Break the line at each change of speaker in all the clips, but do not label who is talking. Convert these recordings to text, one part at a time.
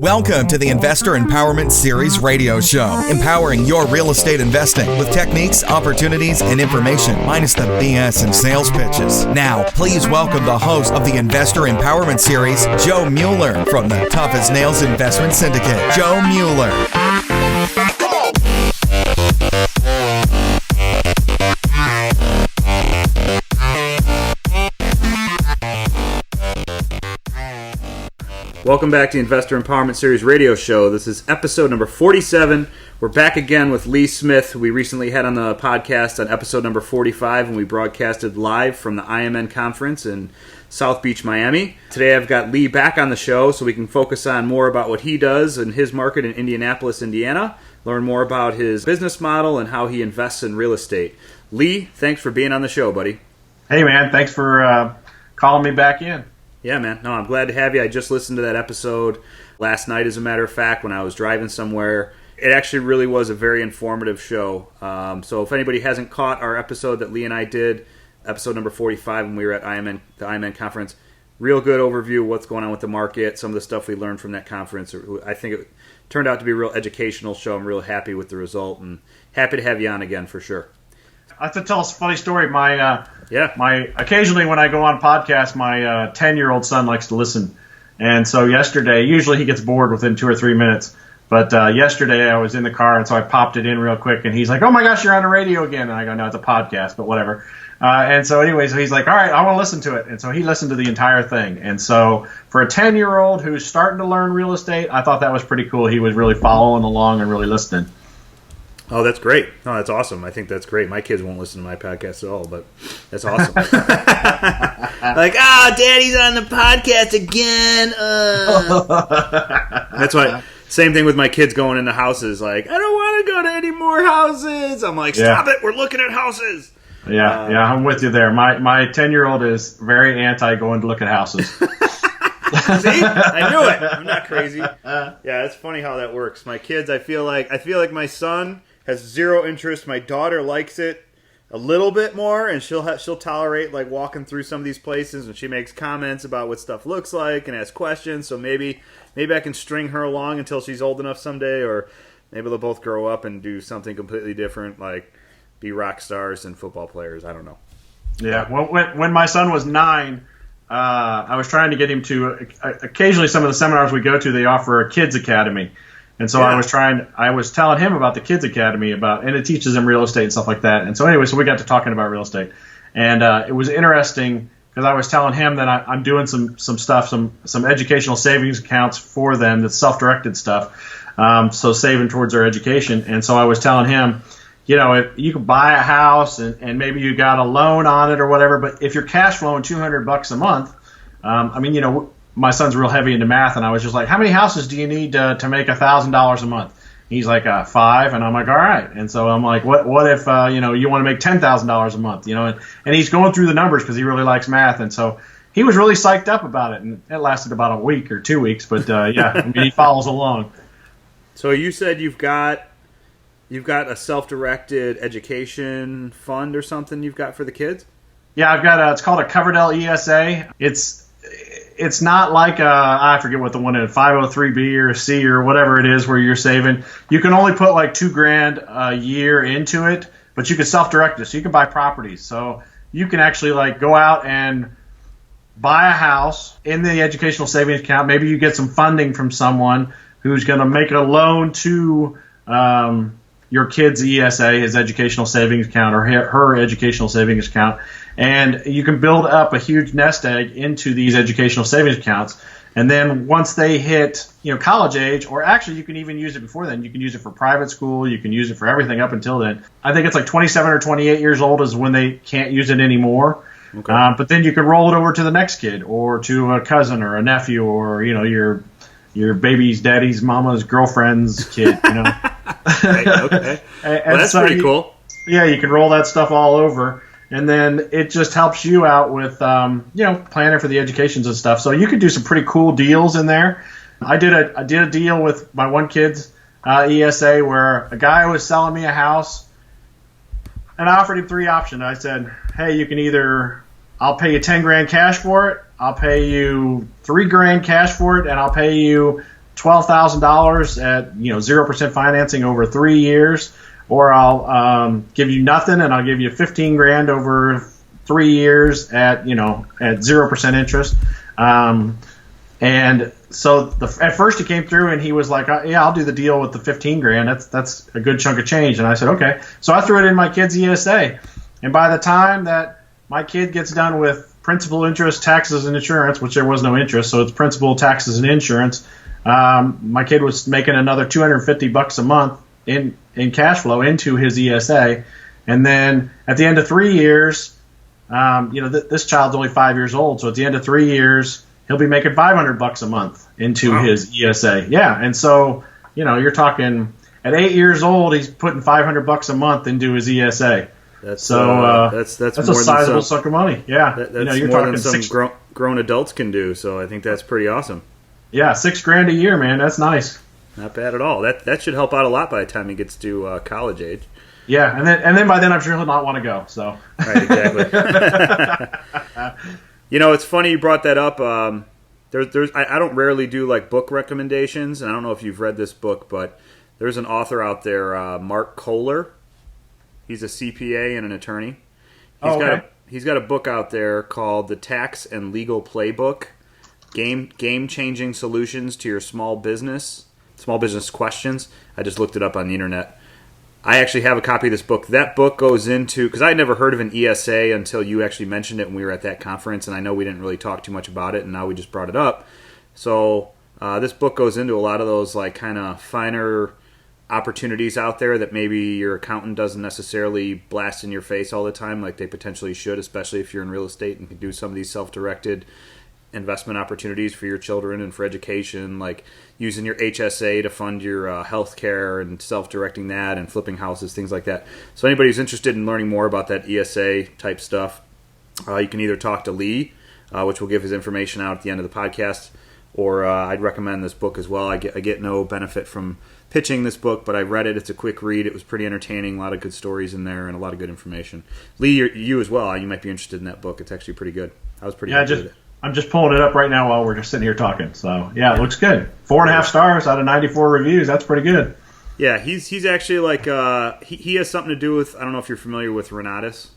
Welcome to the Investor Empowerment Series radio show, empowering your real estate investing with techniques, opportunities, and information, minus the BS and sales pitches. Now, please welcome the host of the Investor Empowerment Series, Joe Mueller, from the Tough as Nails Investment Syndicate. Joe Mueller.
Welcome back to the Investor Empowerment Series radio show. This is episode number 47. We're back again with Lee Smith, who we recently had on the podcast on episode number 45, and we broadcasted live from the IMN conference in South Beach, Miami. Today I've got Lee back on the show so we can focus on more about what he does in his market in Indianapolis, Indiana, learn more about his business model and how he invests in real estate. Lee, thanks for being on the show, buddy.
Hey, man. Thanks for calling me back in.
Yeah, man. No, I'm glad to have you. I just listened to that episode last night, as a matter of fact, when I was driving somewhere. It actually really was a very informative show. So if anybody hasn't caught our episode that Lee and I did, episode number 45, when we were at the IMN conference, real good overview of what's going on with the market, some of the stuff we learned from that conference. I think it turned out to be a real educational show. I'm real happy with the result and happy to have you on again for sure.
I have to tell us a funny story. My occasionally when I go on podcasts, my 10-year-old son likes to listen. And so yesterday, usually he gets bored within 2 or 3 minutes. But yesterday I was in the car, and so I popped it in real quick. And he's like, "Oh my gosh, you're on the radio again!" And I go, "No, it's a podcast, but whatever." And so anyway, so he's like, "All right, I want to listen to it." And so he listened to the entire thing. And so for a 10-year-old who's starting to learn real estate, I thought that was pretty cool. He was really following along and really listening.
Oh, that's great. No, that's awesome. I think that's great. My kids won't listen to my podcast at all, but that's awesome. Like, Daddy's on the podcast again. That's why. Same thing with my kids going into houses. Like, I don't want to go to any more houses. I'm like, stop it. We're looking at houses.
Yeah, I'm with you there. My 10-year-old is very anti going to look at houses.
See? I knew it. I'm not crazy. Yeah, it's funny how that works. My kids, I feel like my son has zero interest. My daughter likes it a little bit more, and she'll tolerate like walking through some of these places, and she makes comments about what stuff looks like and asks questions. So maybe I can string her along until she's old enough someday, or maybe they'll both grow up and do something completely different, like be rock stars and football players. I don't know. Yeah.
Well, when my son was 9, I was trying to get him to occasionally some of the seminars we go to, they offer a kids academy. And so I was telling him about the Kids Academy and it teaches him real estate and stuff like that. And so anyway, so we got to talking about real estate, and it was interesting because I was telling him that I'm doing some stuff, some educational savings accounts for them, that's self-directed stuff. So saving towards their education. And so I was telling him, if you could buy a house and maybe you got a loan on it or whatever, but if you're cash flowing $200 a month, my son's real heavy into math, and I was just like, how many houses do you need to make $1,000 a month? He's like, 5, and I'm like, all right. And so I'm like, what if you want to make $10,000 a month? And he's going through the numbers because he really likes math, and so he was really psyched up about it, and it lasted about a week or 2 weeks, but he follows along.
So you said you've got a self-directed education fund or something you've got for the kids?
Yeah, I've got it's called a Coverdell ESA. It's not like I forget what the one is, 503B or C or whatever it is where you're saving. You can only put like $2,000 a year into it, but you can self-direct it, so you can buy properties. So you can actually like go out and buy a house in the educational savings account. Maybe you get some funding from someone who's going to make a loan to your kid's ESA, his educational savings account, or her educational savings account. And you can build up a huge nest egg into these educational savings accounts. And then once they hit, college age, or actually you can even use it before then. You can use it for private school. You can use it for everything up until then. I think it's like 27 or 28 years old is when they can't use it anymore. Okay. But then you can roll it over to the next kid, or to a cousin or a nephew, or your baby's daddy's mama's girlfriend's kid.
Right, okay. Well, that's pretty cool.
Yeah, you can roll that stuff all over. And then it just helps you out with, planning for the educations and stuff. So you could do some pretty cool deals in there. I did a deal with my one kid's ESA where a guy was selling me a house, and I offered him 3 options. I said, hey, you can either I'll pay you 10 grand cash for it. I'll pay you 3 grand cash for it, and I'll pay you $12,000 at 0% financing over 3 years, or I'll give you nothing and I'll give you 15 grand over 3 years at 0% interest. And so at first he came through and he was like, yeah, I'll do the deal with the 15 grand. That's a good chunk of change. And I said, okay. So I threw it in my kid's ESA. And by the time that my kid gets done with principal, interest, taxes, and insurance, which there was no interest, so it's principal, taxes, and insurance, my kid was making another $250 a month in cash flow into his ESA. And then at the end of 3 years, this child's only 5 years old. So at the end of 3 years, he'll be making $500 a month into his ESA. Yeah, and so you're talking at 8 years old, he's putting $500 a month into his ESA.
That's
that's a sizable chunk of money. Yeah,
that's
you're
more
talking
than some grown adults can do. So I think that's pretty awesome.
Yeah, $6 grand a year, man. That's nice.
Not bad at all. That should help out a lot by the time he gets to college age.
Yeah, and then by then I'm sure he'll not want to go. So
right, exactly. It's funny you brought that up. I don't rarely do like book recommendations, and I don't know if you've read this book, but there's an author out there, Mark Kohler. He's a CPA and an attorney. He's got a book out there called The Tax and Legal Playbook: Game-Changing Solutions to Your Small Business Questions. I just looked it up on the internet. I actually have a copy of this book. That book goes into, because I had never heard of an ESA until you actually mentioned it when we were at that conference, and I know we didn't really talk too much about it, and now we just brought it up. So this book goes into a lot of those like kind of finer opportunities out there that maybe your accountant doesn't necessarily blast in your face all the time like they potentially should, especially if you're in real estate and can do some of these self-directed investment opportunities for your children and for education, like using your HSA to fund your health care and self-directing that and flipping houses, things like that. So anybody who's interested in learning more about that ESA type stuff, you can either talk to Lee, which will give his information out at the end of the podcast, or I'd recommend this book as well. I get no benefit from pitching this book, but I read it. It's a quick read. It was pretty entertaining. A lot of good stories in there and a lot of good information. Lee, you as well. You might be interested in that book. It's actually pretty good. I was pretty happy with it.
I'm just pulling it up right now while we're just sitting here talking. So, yeah, it looks good. 4.5 stars out of 94 reviews. That's pretty good.
Yeah, he's actually like he has something to do with, I don't know if you're familiar with Renatus,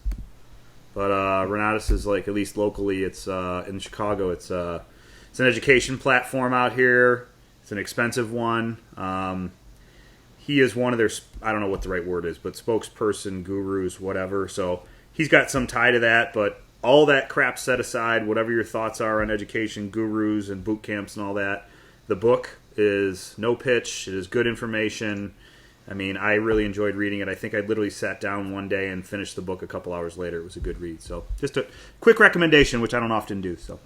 but Renatus is like, at least locally, it's in Chicago. It's an education platform out here. It's an expensive one. He is one of their, I don't know what the right word is, but spokesperson, gurus, whatever. So he's got some tie to that, but all that crap set aside, whatever your thoughts are on education, gurus, and boot camps and all that, the book is no pitch. It is good information. I mean, I really enjoyed reading it. I think I literally sat down one day and finished the book a couple hours later. It was a good read. So just a quick recommendation, which I don't often do. So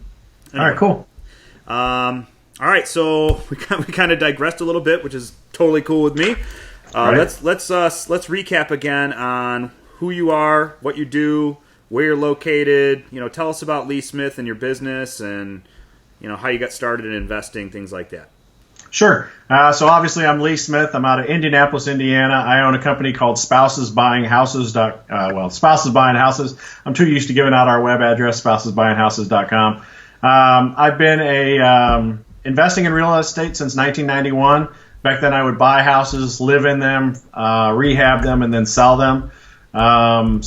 anyway. All right, cool.
All right, so we kind of digressed a little bit, which is totally cool with me.
Right.
Let's recap again on who you are, what you do, where you're located. Tell us about Lee Smith and your business, and how you got started in investing, things like that.
Sure. So obviously, I'm Lee Smith. I'm out of Indianapolis, Indiana. I own a company called Spouses Buying Houses. Spouses Buying Houses. I'm too used to giving out our web address, spousesbuyinghouses.com. I've been investing in real estate since 1991. Back then, I would buy houses, live in them, rehab them, and then sell them. So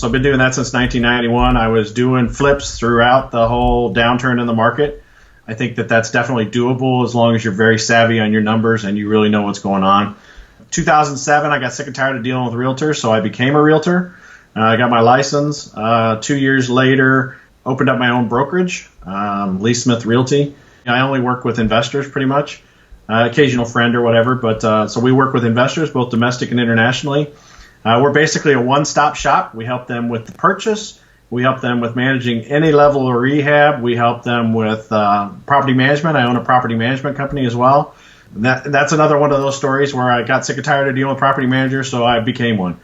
I've been doing that since 1991. I was doing flips throughout the whole downturn in the market. I think that that's definitely doable as long as you're very savvy on your numbers and you really know what's going on. 2007, I got sick and tired of dealing with realtors, so I became a realtor. I got my license. 2 years later, opened up my own brokerage, Lee Smith Realty. I only work with investors pretty much, occasional friend or whatever, but so we work with investors, both domestic and internationally. We're basically a one-stop shop. We help them with the purchase. We help them with managing any level of rehab. We help them with property management. I own a property management company as well. That's another one of those stories where I got sick and tired of dealing with property managers, so I became one.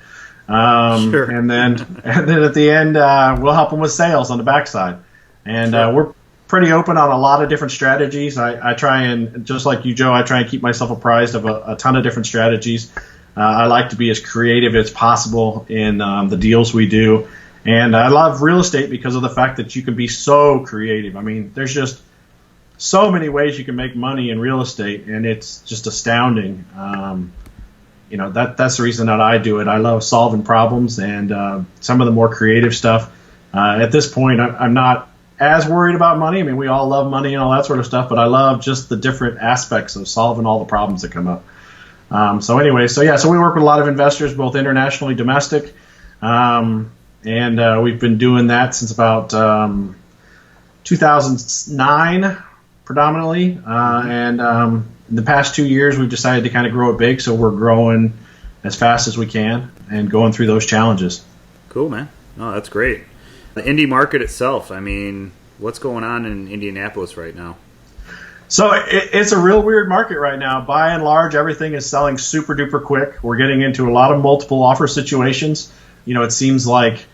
Sure.
And then at the end, we'll help them with sales on the backside. And
Sure.
We're pretty open on a lot of different strategies. I try and, just like you, Joe, I try and keep myself apprised of a ton of different strategies. I like to be as creative as possible in the deals we do. And I love real estate because of the fact that you can be so creative. I mean, there's just so many ways you can make money in real estate, and it's just astounding. That's the reason that I do it. I love solving problems, and some of the more creative stuff. At this point, I'm not as worried about money. I mean, we all love money and all that sort of stuff, but I love just the different aspects of solving all the problems that come up. So we work with a lot of investors, both internationally, domestic, and we've been doing that since about 2009, predominantly. In the past 2 years, we've decided to kind of grow it big, so we're growing as fast as we can and going through those challenges.
Cool, man. No, that's great. The Indy market itself, I mean, what's going on in Indianapolis right now?
So it's a real weird market right now. By and large, everything is selling super duper quick. We're getting into a lot of multiple offer situations. It seems like,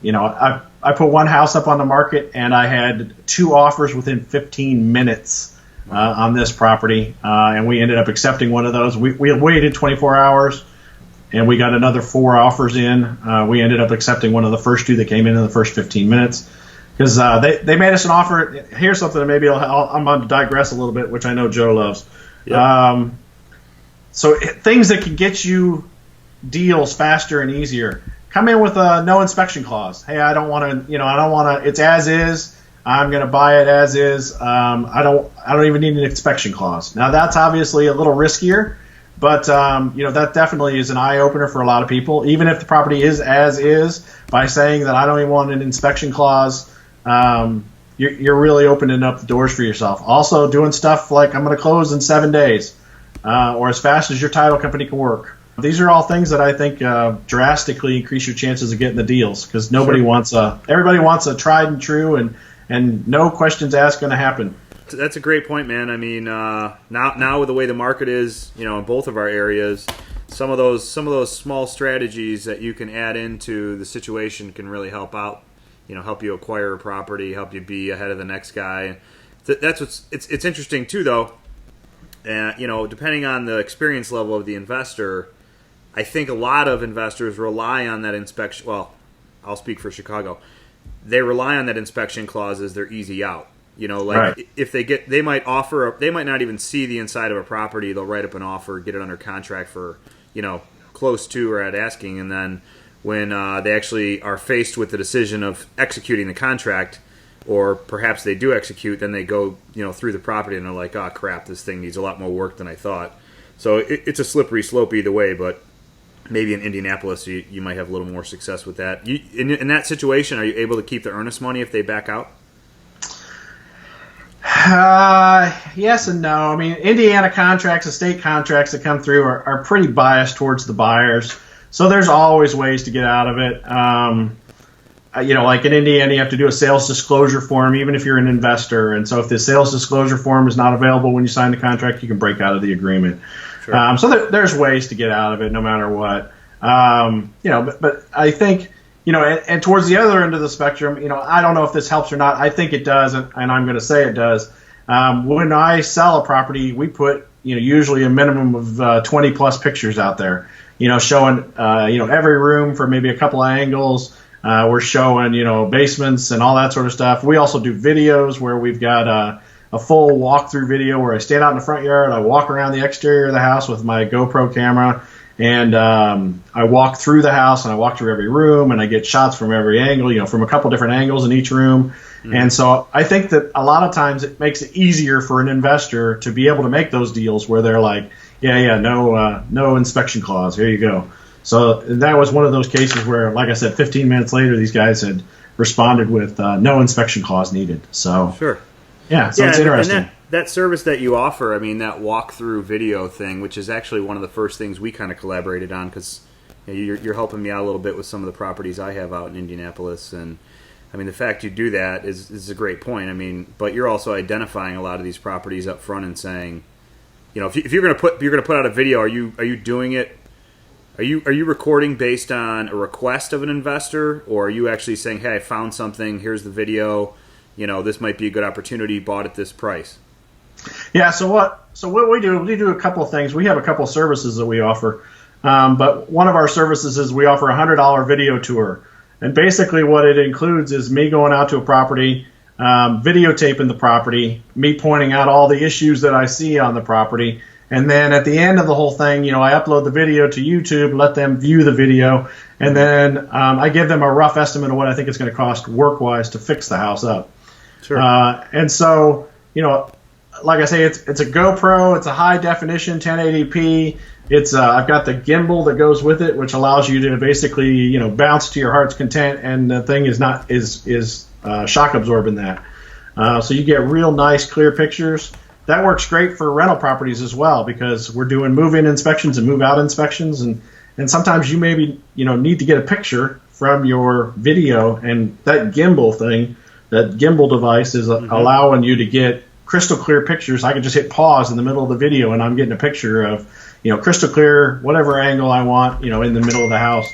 I put one house up on the market and I had 2 offers within 15 minutes on this property, and we ended up accepting one of those. We had waited 24 hours, and we got another 4 offers in. We ended up accepting one of the first 2 that came in the first 15 minutes because they made us an offer. Here's something that maybe I'm going to digress a little bit, which I know Joe loves. Yep. Things that can get you deals faster and easier. Come in with a no inspection clause. Hey, I don't want to. It's as is. I'm going to buy it as is. I don't even need an inspection clause. Now that's obviously a little riskier, but that definitely is an eye opener for a lot of people. Even if the property is as is, by saying that I don't even want an inspection clause, you're really opening up the doors for yourself. Also, doing stuff like I'm going to close in 7 days, or as fast as your title company can work. These are all things that I think drastically increase your chances of getting the deals because everybody wants a tried and true and no questions asked going to happen.
That's a great point, man. I mean, now with the way the market is, in both of our areas, some of those small strategies that you can add into the situation can really help out. Help you acquire a property, help you be ahead of the next guy. That's what's it's interesting too, though. Depending on the experience level of the investor, I think a lot of investors rely on that inspection. Well, I'll speak for Chicago. They rely on that inspection clause as their easy out. Right. If they might not even see the inside of a property. They'll write up an offer, get it under contract for, close to or at asking. And then when they actually are faced with the decision of executing the contract, or perhaps they do execute, then they go, through the property and they're like, oh crap, this thing needs a lot more work than I thought. So it's a slippery slope either way, but maybe in Indianapolis you might have a little more success with that. In that situation, are you able to keep the earnest money if they back out?
Yes and no. I mean, Indiana contracts and state contracts that come through are pretty biased towards the buyers. So there's always ways to get out of it. Like in Indiana, you have to do a sales disclosure form, even if you're an investor. And so if the sales disclosure form is not available when you sign the contract, you can break out of the agreement. Sure. So there's ways to get out of it no matter what. But I think, and towards the other end of the spectrum, I don't know if this helps or not. I think it does, and I'm going to say it does. When I sell a property, we put, usually a minimum of 20 plus pictures out there, showing, every room for maybe a couple of angles. We're showing, basements and all that sort of stuff. We also do videos where we've got a full walkthrough video where I stand out in the front yard, I walk around the exterior of the house with my GoPro camera, and I walk through the house and I walk through every room and I get shots from every angle, from a couple different angles in each room. Mm-hmm. And so I think that a lot of times it makes it easier for an investor to be able to make those deals where they're like, no inspection clause, here you go. So that was one of those cases where, like I said, 15 minutes later, these guys had responded with no inspection clause needed. So
sure.
Yeah, so it's interesting.
And that service that you offer, I mean, that walkthrough video thing, which is actually one of the first things we kind of collaborated on because you're helping me out a little bit with some of the properties I have out in Indianapolis. And, I mean, the fact you do that is a great point. I mean, but you're also identifying a lot of these properties up front and saying, if you're going to put out a video, are you doing it? Are you recording based on a request of an investor, or are you actually saying, hey, I found something, here's the video, this might be a good opportunity, bought at this price?
Yeah, so what we do a couple of things. We have a couple of services that we offer, but one of our services is we offer a $100 video tour. And basically what it includes is me going out to a property, videotaping the property, me pointing out all the issues that I see on the property. And then at the end of the whole thing, I upload the video to YouTube, let them view the video, and then I give them a rough estimate of what I think it's going to cost work-wise to fix the house up.
Sure.
And so, like I say, it's a GoPro, it's a high definition 1080p. It's I've got the gimbal that goes with it, which allows you to basically bounce to your heart's content, and the thing is shock absorbing that, so you get real nice clear pictures. That works great for rental properties as well, because we're doing move-in inspections and move-out inspections, and sometimes you maybe need to get a picture from your video, and that gimbal device is allowing you to get crystal clear pictures. I can just hit pause in the middle of the video, and I'm getting a picture of crystal clear, whatever angle I want, in the middle of the house.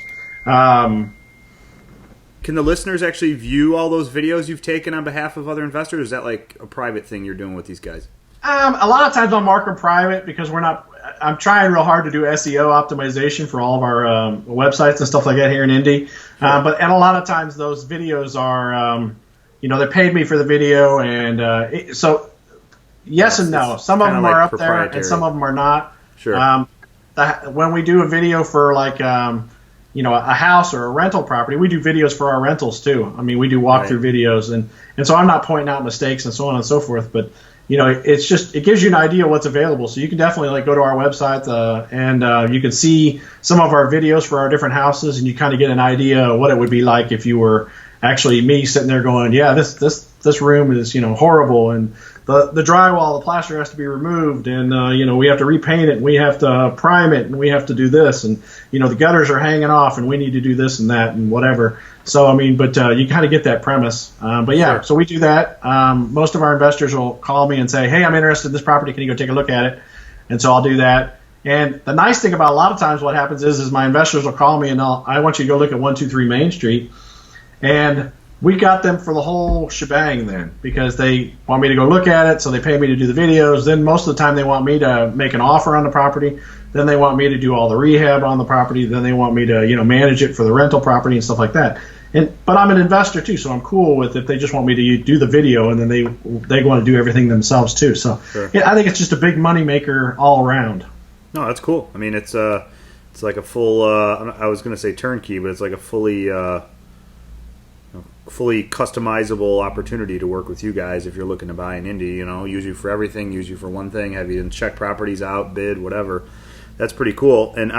Can the listeners actually view all those videos you've taken on behalf of other investors? Or is that like a private thing you're doing with these guys?
A lot of times I'll mark them private because I'm trying real hard to do SEO optimization for all of our websites and stuff like that here in Indy. And a lot of times those videos are, they paid me for the video, and so yes and no. Some of them are up there, and some of them are not.
Sure.
When we do a video for like a house or a rental property, we do videos for our rentals too. I mean, we do walkthrough videos, and so I'm not pointing out mistakes and so on and so forth, but it's just, it gives you an idea of what's available. So you can definitely go to our website and you can see some of our videos for our different houses, and you kind of get an idea of what it would be like if you were actually me sitting there going, yeah, this room is horrible, and the drywall, the plaster has to be removed, and we have to repaint it, and we have to prime it, and we have to do this, and the gutters are hanging off, and we need to do this and that and whatever. So but you kind of get that premise. But yeah, So we do that. Most of our investors will call me and say, hey, I'm interested in this property. Can you go take a look at it? And so I'll do that. And the nice thing about a lot of times what happens is my investors will call me and I want you to go look at 123 Main Street, and we got them for the whole shebang then, because they want me to go look at it, so they pay me to do the videos. Then most of the time they want me to make an offer on the property. Then they want me to do all the rehab on the property. Then they want me to manage it for the rental property and stuff like that. But I'm an investor too, so I'm cool with if they just want me to do the video, and then they want to do everything themselves too. So
sure.
Yeah, I think it's just a big money maker all around.
No, that's cool. I mean, it's like a full. I was going to say turnkey, but it's like a fully customizable opportunity to work with you guys if you're looking to buy in Indy. Use you for everything, use you for one thing, have you check properties out, bid, whatever. That's pretty cool. And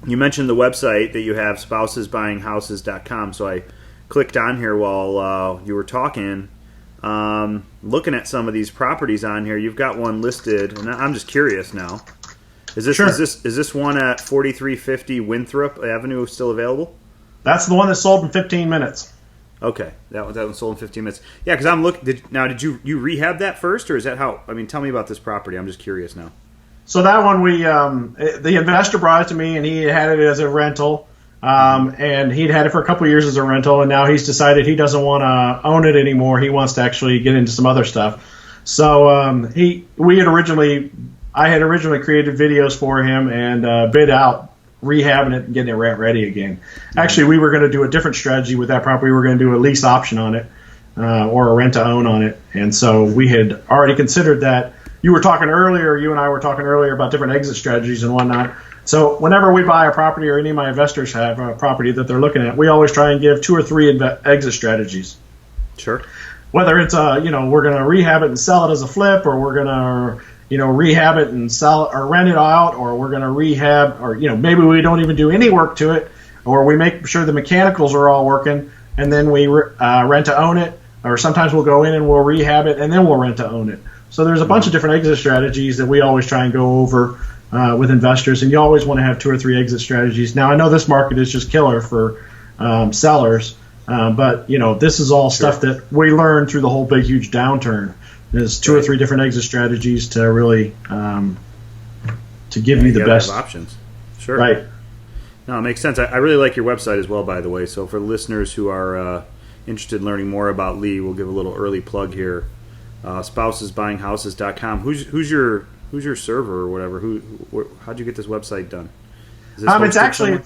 you mentioned the website that you have, spousesbuyinghouses.com. So I clicked on here while you were talking, looking at some of these properties on here. You've got one listed, and I'm just curious now. Is this
Sure.
is this one at 4350 Winthrop Avenue still available?
That's the one that sold in 15 minutes.
Okay, that one sold in 15 minutes. Yeah, because I'm looking. Did you rehab that first, or is that how? I mean, tell me about this property. I'm just curious now.
So that one, the investor brought it to me, and he had it as a rental, and he'd had it for a couple of years as a rental, and now he's decided he doesn't want to own it anymore. He wants to actually get into some other stuff. So I had originally created videos for him and bid out rehabbing it and getting it rent ready again. Actually, we were going to do a different strategy with that property. We were going to do a lease option on it or a rent to own on it, and so we had already considered that. You and I were talking earlier about different exit strategies and whatnot. So whenever we buy a property, or any of my investors have a property that they're looking at, we always try and give 2 or 3 exit strategies.
Sure.
Whether it's we're going to rehab it and sell it as a flip, or we're going to rehab it and sell it or rent it out, or we're going to rehab, or maybe we don't even do any work to it, or we make sure the mechanicals are all working, and then we rent to own it, or sometimes we'll go in and we'll rehab it and then we'll rent to own it. So there's a bunch of different exit strategies that we always try and go over with investors, and you always want to have 2 or 3 exit strategies. Now, I know this market is just killer for sellers, but this is all stuff that we learned through the whole big, huge downturn. There's 2 or 3 different exit strategies to really to give you the best
options. Sure.
Right.
No, it makes sense. I really like your website as well, by the way. So for listeners who are interested in learning more about Lee, we'll give a little early plug here. Spousesbuyinghouses.com. Who's your server or whatever? How'd you get this website done? Is this
it's actually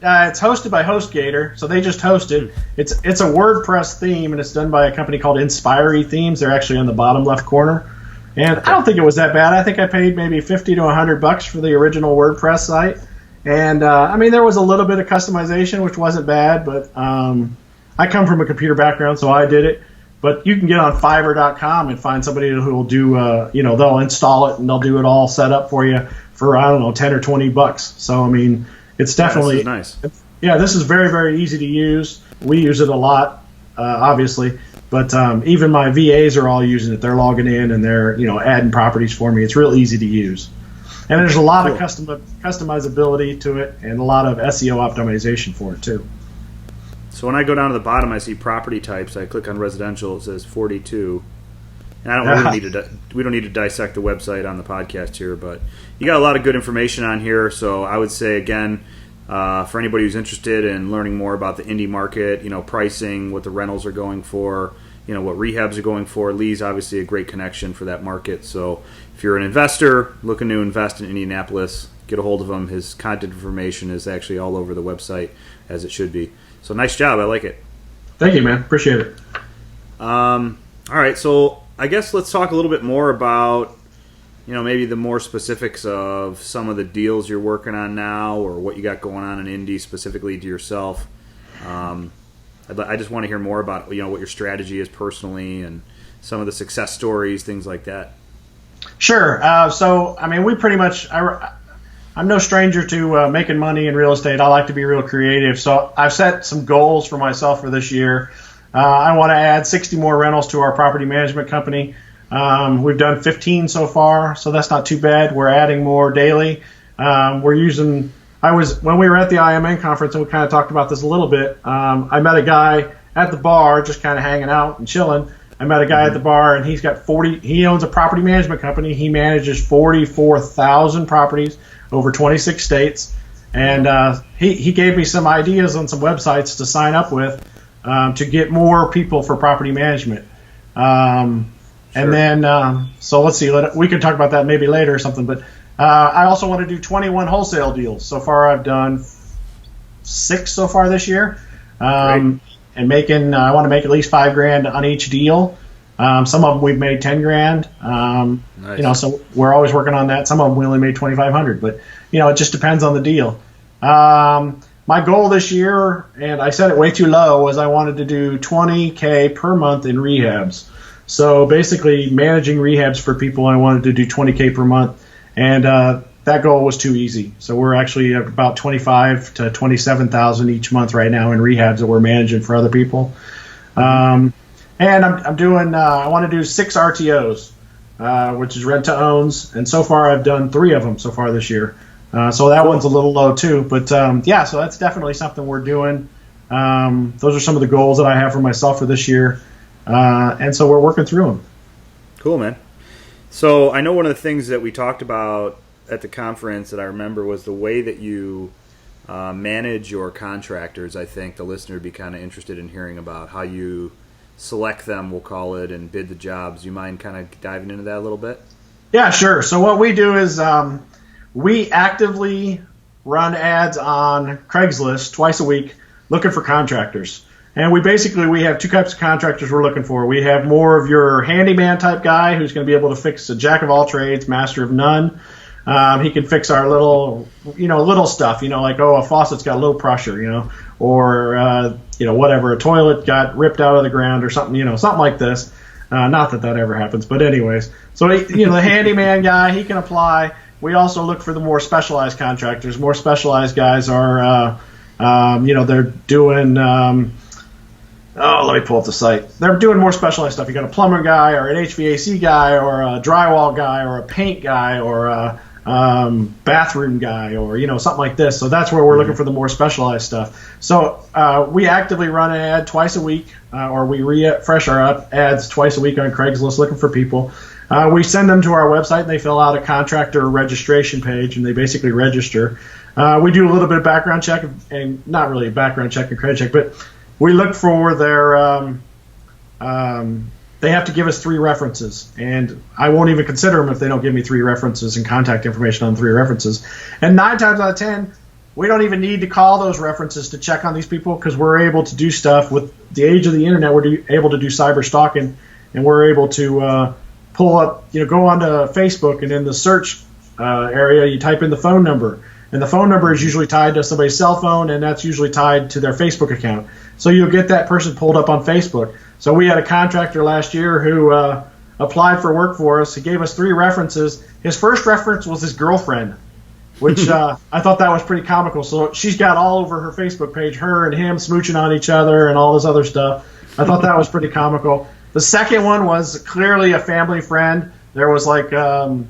It's hosted by HostGator, so they just host it. It's a WordPress theme, and it's done by a company called Inspirey Themes. They're actually on the bottom left corner. And I don't think it was that bad. I think I paid maybe $50 to $100 for the original WordPress site. And, there was a little bit of customization, which wasn't bad, but I come from a computer background, so I did it. But you can get on Fiverr.com and find somebody who will do, they'll install it and they'll do it all set up for you for, I don't know, $10 or $20. So, it's definitely
nice.
Yeah, this is very, very easy to use. We use it a lot, obviously. But even my VAs are all using it. They're logging in and they're, adding properties for me. It's real easy to use. And there's a lot of customizability to it and a lot of SEO optimization for it, too.
So when I go down to the bottom, I see property types. I click on residential. It says 42. And we don't need to dissect the website on the podcast here, but you got a lot of good information on here. So I would say, again, for anybody who's interested in learning more about the Indy market, pricing, what the rentals are going for, what rehabs are going for, Lee's obviously a great connection for that market. So if you're an investor looking to invest in Indianapolis, get a hold of him. His contact information is actually all over the website, as it should be. So nice job. I like it.
Thank you, man. Appreciate it.
All right. So I guess let's talk a little bit more about, maybe the more specifics of some of the deals you're working on now or what you got going on in Indy specifically to yourself. I just want to hear more about, what your strategy is personally and some of the success stories, things like that.
Sure. We pretty much, I'm no stranger to making money in real estate. I like to be real creative. So I've set some goals for myself for this year. I want to add 60 more rentals to our property management company. We've done 15 so far, so that's not too bad. We're adding more daily. When we were at the IMN conference, and we kind of talked about this a little bit, I met a guy at the bar just kind of hanging out and chilling. I met a guy at the bar, and he owns a property management company. He manages 44,000 properties over 26 states. And he gave me some ideas on some websites to sign up with to get more people for property management. And then, so let's see, we can talk about that maybe later or something. But I also want to do 21 wholesale deals. So far, I've done 6 so far this year. And I want to make at least $5,000 on each deal. Some of them we've made $10,000.
Nice.
So we're always working on that. Some of them we only made $2,500, but it just depends on the deal. My goal this year, and I set it way too low, was I wanted to do $20K per month in rehabs. So basically, managing rehabs for people, I wanted to do $20K per month, and that goal was too easy. So we're actually at about $25,000 to $27,000 each month right now in rehabs that we're managing for other people. And I'm doing. I want to do 6 RTOs, which is rent to owns, and so far I've done 3 of them so far this year. So that one's a little low too, but so that's definitely something we're doing. Those are some of the goals that I have for myself for this year, and so we're working through them.
Cool, man. So I know one of the things that we talked about at the conference that I remember was the way that you manage your contractors. I think the listener would be kind of interested in hearing about how you select them, we'll call it, and bid the jobs. You mind kind of diving into that a little bit? Yeah,
sure. So what we do is we actively run ads on Craigslist twice a week looking for contractors. And we have 2 types of contractors we're looking for. We have more of your handyman type guy who's going to be able to fix a jack of all trades, master of none. He can fix our little stuff, like, a faucet's got low pressure, or, whatever, a toilet got ripped out of the ground or something, something like this. Not that ever happens, but anyways. So, the handyman guy, he can apply. We also look for the more specialized contractors. More specialized guys are, they're doing, let me pull up the site. They're doing more specialized stuff. You got a plumber guy or an HVAC guy or a drywall guy or a paint guy or a bathroom guy or, something like this. So that's where we're looking for the more specialized stuff. So we actively run an ad twice a week or we refresh our ads twice a week on Craigslist looking for people. We send them to our website and they fill out a contractor registration page and they basically register. We do a little bit of background check and not really a background check and credit check, but we look for their they have to give us 3 references, and I won't even consider them if they don't give me 3 references and contact information on 3 references. And 9 times out of 10, we don't even need to call those references to check on these people because we're able to do stuff with the age of the internet. We're able to do cyber stalking, and we're able to pull up, go onto Facebook, and in the search area, you type in the phone number. And the phone number is usually tied to somebody's cell phone, and that's usually tied to their Facebook account. So you'll get that person pulled up on Facebook. So we had a contractor last year who applied for work for us. He gave us 3 references. His first reference was his girlfriend, which I thought that was pretty comical. So she's got all over her Facebook page, her and him smooching on each other and all this other stuff. I thought that was pretty comical. The second one was clearly a family friend. There was like, I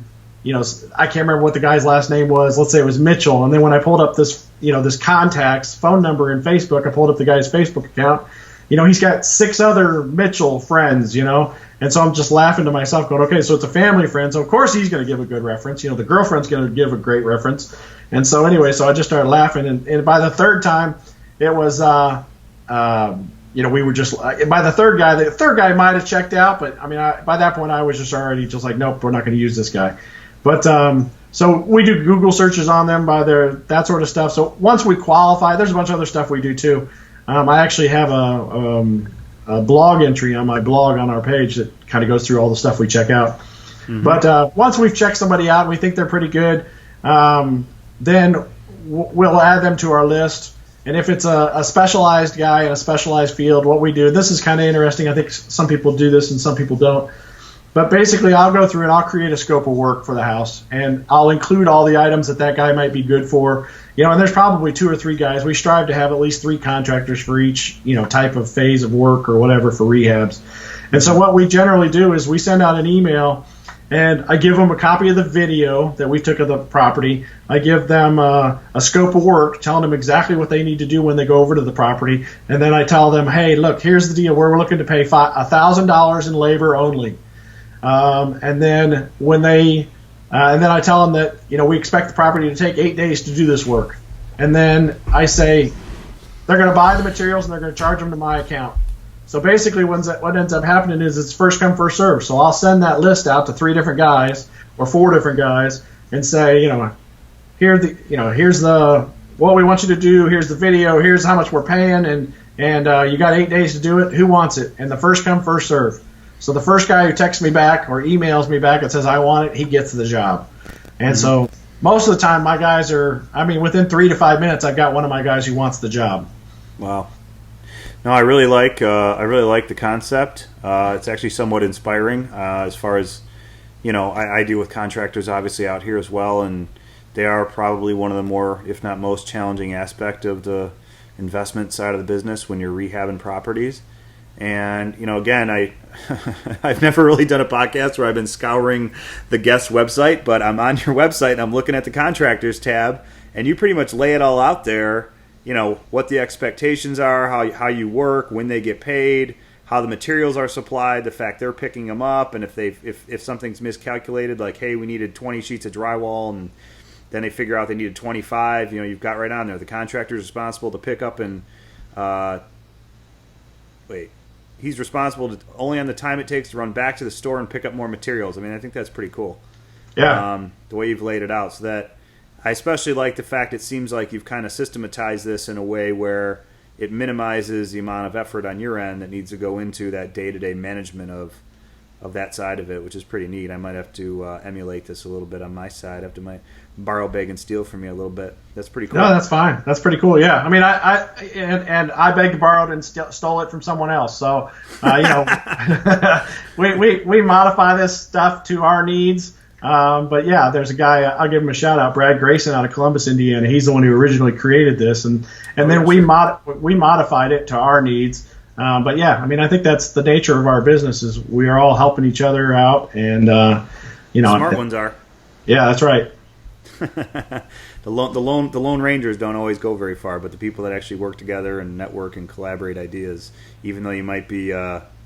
can't remember what the guy's last name was. Let's say it was Mitchell. And then when I pulled up this, this contact's phone number in Facebook, I pulled up the guy's Facebook account. He's got 6 other Mitchell friends, And so I'm just laughing to myself going, okay, so it's a family friend. So, of course, he's going to give a good reference. The girlfriend's going to give a great reference. And so anyway, so I just started laughing. And by the third time, it was, we were just by the third guy might have checked out. But, I mean, by that point, I was just already just like, nope, we're not going to use this guy. But so we do Google searches on them by that sort of stuff. So once we qualify, there's a bunch of other stuff we do too. I actually have a blog entry on my blog on our page that kind of goes through all the stuff we check out. Mm-hmm. But once we've checked somebody out and we think they're pretty good, then we'll add them to our list. And if it's a specialized guy in a specialized field, what we do, this is kind of interesting. I think some people do this and some people don't. But basically, I'll go through and I'll create a scope of work for the house, and I'll include all the items that guy might be good for. And there's probably 2 or 3 guys. We strive to have at least 3 contractors for each, type of phase of work or whatever for rehabs. And so what we generally do is we send out an email, and I give them a copy of the video that we took of the property. I give them a scope of work, telling them exactly what they need to do when they go over to the property. And then I tell them, hey, look, here's the deal. We're looking to pay $1,000 in labor only. And then and then I tell them that, we expect the property to take 8 days to do this work. And then I say they're going to buy the materials and they're going to charge them to my account. So basically what ends up happening is it's first come, first serve. So I'll send that list out to 3 different guys or 4 different guys and say, here's what we want you to do. Here's the video. Here's how much we're paying. And you got 8 days to do it. Who wants it? And the first come, first serve. So the first guy who texts me back or emails me back and says, I want it, he gets the job. And so most of the time my guys within 3 to 5 minutes, I've got one of my guys who wants the job.
Wow. No, I really like the concept. It's actually somewhat inspiring as far as, I deal with contractors obviously out here as well, and they are probably one of the more, if not most challenging aspect of the investment side of the business when you're rehabbing properties. And, again, I've never really done a podcast where I've been scouring the guest website, but I'm on your website and I'm looking at the contractors tab, and you pretty much lay it all out there, what the expectations are, how you work, when they get paid, how the materials are supplied, the fact they're picking them up, and if something's miscalculated, like, hey, we needed 20 sheets of drywall, and then they figure out they needed 25, you've got right on there, the contractor's responsible to pick up and, he's responsible only on the time it takes to run back to the store and pick up more materials. I mean, I think that's pretty cool.
Yeah.
The way you've laid it out. So that I especially like the fact it seems like you've kind of systematized this in a way where it minimizes the amount of effort on your end that needs to go into that day-to-day management of that side of it, which is pretty neat. I might have to emulate this a little bit on my side. I have to borrow, beg, and steal from you a little bit. That's pretty cool.
No, that's fine. That's pretty cool. Yeah, I mean, I begged, borrowed, and stole it from someone else. So, we modify this stuff to our needs. But yeah, there's a guy. I'll give him a shout out, Brad Grayson out of Columbus, Indiana. He's the one who originally created this, and then we modified it to our needs. But yeah, I mean, I think that's the nature of our business is we are all helping each other out, and
smart ones are.
Yeah, that's right.
The lone rangers don't always go very far, but the people that actually work together and network and collaborate ideas, even though you might be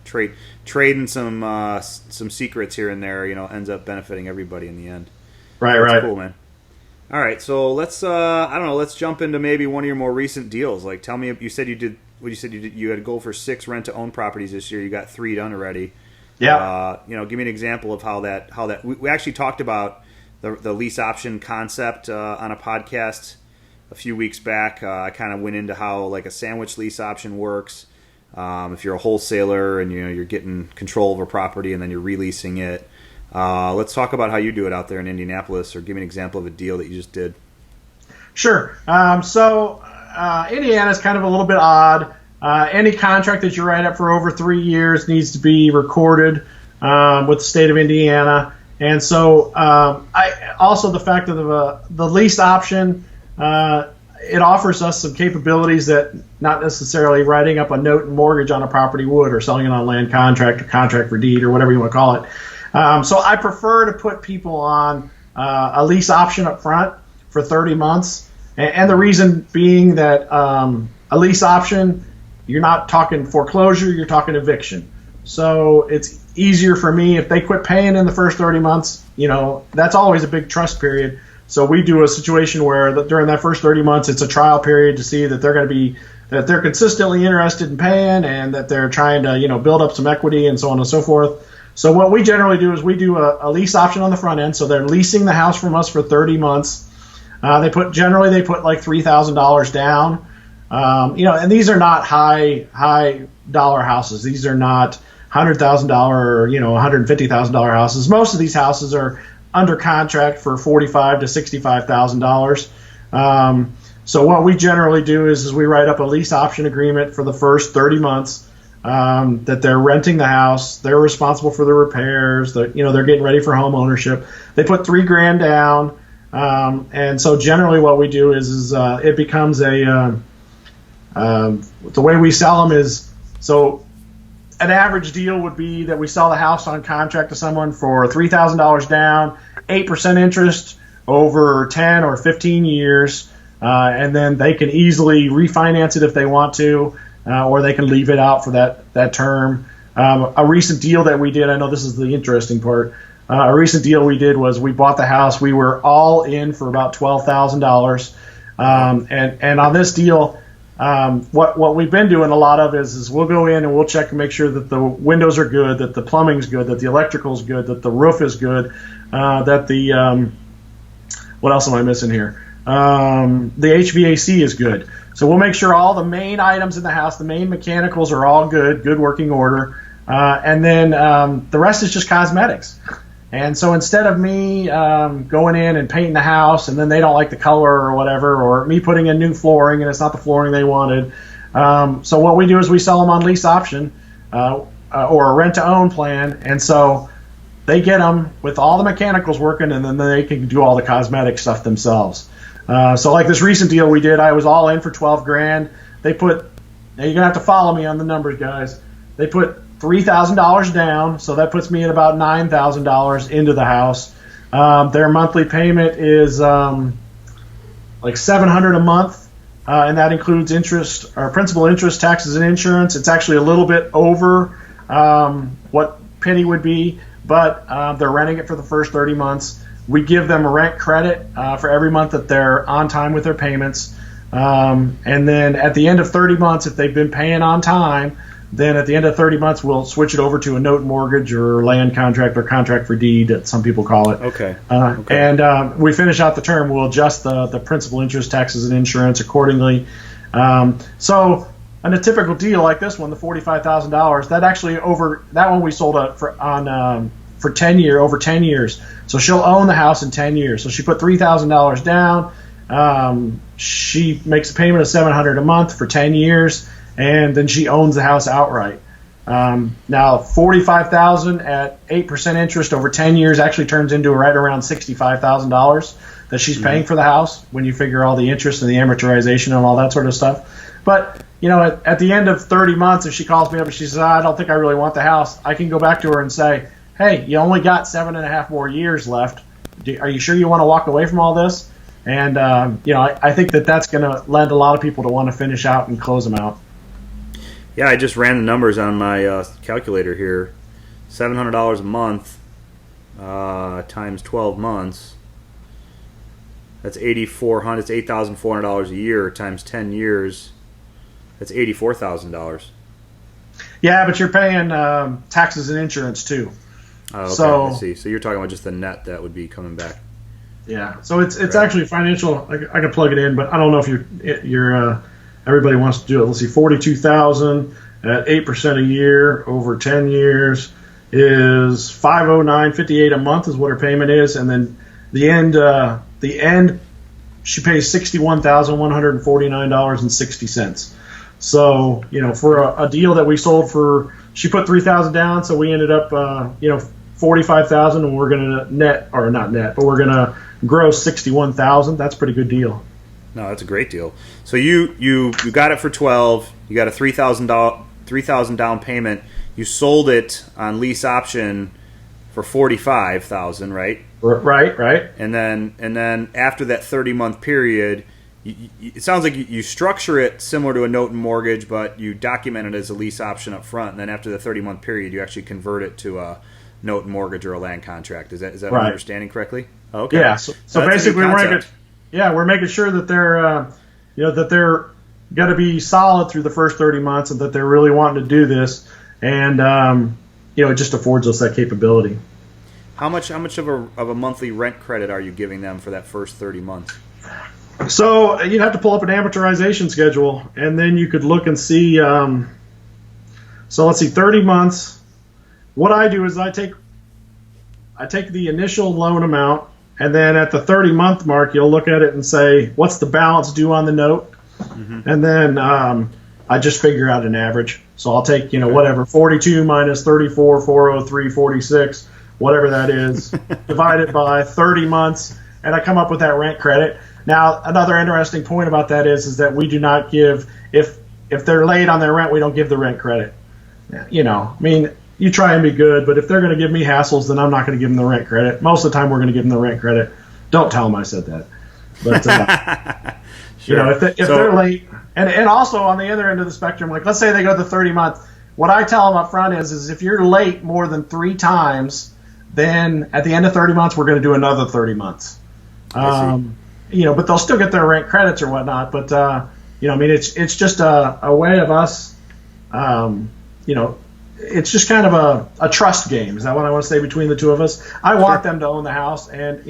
trading some secrets here and there, ends up benefiting everybody in the end.
Right,
That's
right.
Cool, man. All right, so let's let's jump into maybe one of your more recent deals. Like, tell me, you said you had a goal for 6 rent-to-own properties this year. You got 3 done already.
Yeah.
Give me an example of how that we actually talked about the lease option concept on a podcast a few weeks back. I kind of went into how like a sandwich lease option works. If you're a wholesaler and you're getting control of a property and then you're releasing it. Let's talk about how you do it out there in Indianapolis, or give me an example of a deal that you just did.
Sure. Indiana is kind of a little bit odd. Any contract that you write up for over 3 years needs to be recorded with the state of Indiana. And so also the fact of the lease option, it offers us some capabilities that not necessarily writing up a note and mortgage on a property would, or selling it on land contract or contract for deed or whatever you want to call it. So I prefer to put people on a lease option up front for 30 months. And the reason being that a lease option, you're not talking foreclosure, you're talking eviction. So it's easier for me if they quit paying in the first 30 months, that's always a big trust period. So we do a situation where during that first 30 months, it's a trial period to see that they're consistently interested in paying and that they're trying to, build up some equity and so on and so forth. So what we generally do is we do a lease option on the front end. So they're leasing the house from us for 30 months. They put like $3,000 down. And these are not high dollar houses. These are not $100,000 or $150,000 houses. Most of these houses are under contract for $45,000 to $65,000. So what we generally do is we write up a lease option agreement for the first 30 months that they're renting the house. They're responsible for the repairs. They're getting ready for home ownership. They put $3,000 down. And so generally what we do is it becomes the way we sell them is, so an average deal would be that we sell the house on contract to someone for $3,000 down, 8% interest over 10 or 15 years, and then they can easily refinance it if they want to, or they can leave it out for that term. A recent deal that we did, I know this is the interesting part, a recent deal we did was we bought the house. We were all in for about $12,000. And on this deal, what we've been doing a lot of is we'll go in and we'll check and make sure that the windows are good, that the plumbing's good, that the electrical's good, that the roof is good, that the what else am I missing here? The HVAC is good. So we'll make sure all the main items in the house, the main mechanicals are all good working order, and then the rest is just cosmetics. And so instead of me going in and painting the house and then they don't like the color or whatever, or me putting in new flooring and it's not the flooring they wanted, so what we do is we sell them on lease option or a rent-to-own plan, and so they get them with all the mechanicals working, and then they can do all the cosmetic stuff themselves. So like this recent deal we did, I was all in for $12,000. They put, now you're gonna have to follow me on the numbers, guys. They put $3,000 down, so that puts me at about $9,000 into the house. Their monthly payment is like $700 a month, and that includes interest, or principal, interest, taxes, and insurance. It's actually a little bit over what Penny would be, but they're renting it for the first 30 months. We give them a rent credit for every month that they're on time with their payments, and then at the end of 30 months, if they've been paying on time, then at the end of 30 months, we'll switch it over to a note mortgage or land contract or contract for deed, that some people call it.
Okay.
And we finish out the term. We'll adjust the principal, interest, taxes, and insurance accordingly. So on a typical deal like this one, the $45,000, that actually that one we sold for 10 years, over 10 years. So she'll own the house in 10 years. So she put $3,000 down. She makes a payment of $700 a month for 10 years. And then she owns the house outright. Now, $45,000 at 8% interest over 10 years actually turns into right around $65,000 that she's paying for the house when you figure all the interest and the amortization and all that sort of stuff. But at the end of 30 months, if she calls me up and she says, I don't think I really want the house, I can go back to her and say, hey, you only got 7.5 more years left. Are you sure you want to walk away from all this? And I think that's going to lend a lot of people to want to finish out and close them out.
Yeah, I just ran the numbers on my calculator here. $700 a month times 12 months. That's $8,400. It's $8,400 a year times 10 years. That's $84,000.
Yeah, but you're paying taxes and insurance too.
Oh, okay.
So,
I see. So you're talking about just the net that would be coming back.
Yeah. So it's actually financial. I can plug it in, but I don't know if you're everybody wants to do it. Let's see, 42,000 at 8% a year over 10 years is 509.58 a month is what her payment is, and then the end she pays $61,149.60. So for a deal that we sold for, she put 3,000 down, so we ended up 45,000, and we're gonna not net, but we're gonna gross 61,000. That's a pretty good deal.
No, that's a great deal. So you got it for 12. You got a $3,000 down payment. You sold it on lease option for 45,000, right?
Right.
And then after that 30-month period, it sounds like you structure it similar to a note and mortgage, but you document it as a lease option up front. And then after the 30-month period, you actually convert it to a note and mortgage or a land contract. Is that
right.
my understanding correctly? Okay.
Yeah. So basically, we're making sure that they're that they're got to be solid through the first 30 months, and that they're really wanting to do this, and it just affords us that capability.
How much of a monthly rent credit are you giving them for that first 30 months?
So you'd have to pull up an amortization schedule, and then you could look and see. So let's see, 30 months. What I do is I take the initial loan amount, and then at the 30-month mark, you'll look at it and say, what's the balance due on the note? Mm-hmm. And then I just figure out an average. So I'll take, whatever, 42 minus 34, 403, 46, whatever that is, divided by 30 months, and I come up with that rent credit. Now, another interesting point about that is that we do not give, if they're late on their rent, we don't give the rent credit. You try and be good, but if they're going to give me hassles, then I'm not going to give them the rent credit. Most of the time, we're going to give them the rent credit. Don't tell them I said that. But
sure.
If they're late, and also on the other end of the spectrum, like let's say they go the 30-month, what I tell them up front is if you're late more than 3 times, then at the end of 30 months, we're going to do another 30 months. But they'll still get their rent credits or whatnot. But it's just a way of us, it's just kind of a trust game. Is that what I want to say between the two of us? I want them to own the house, and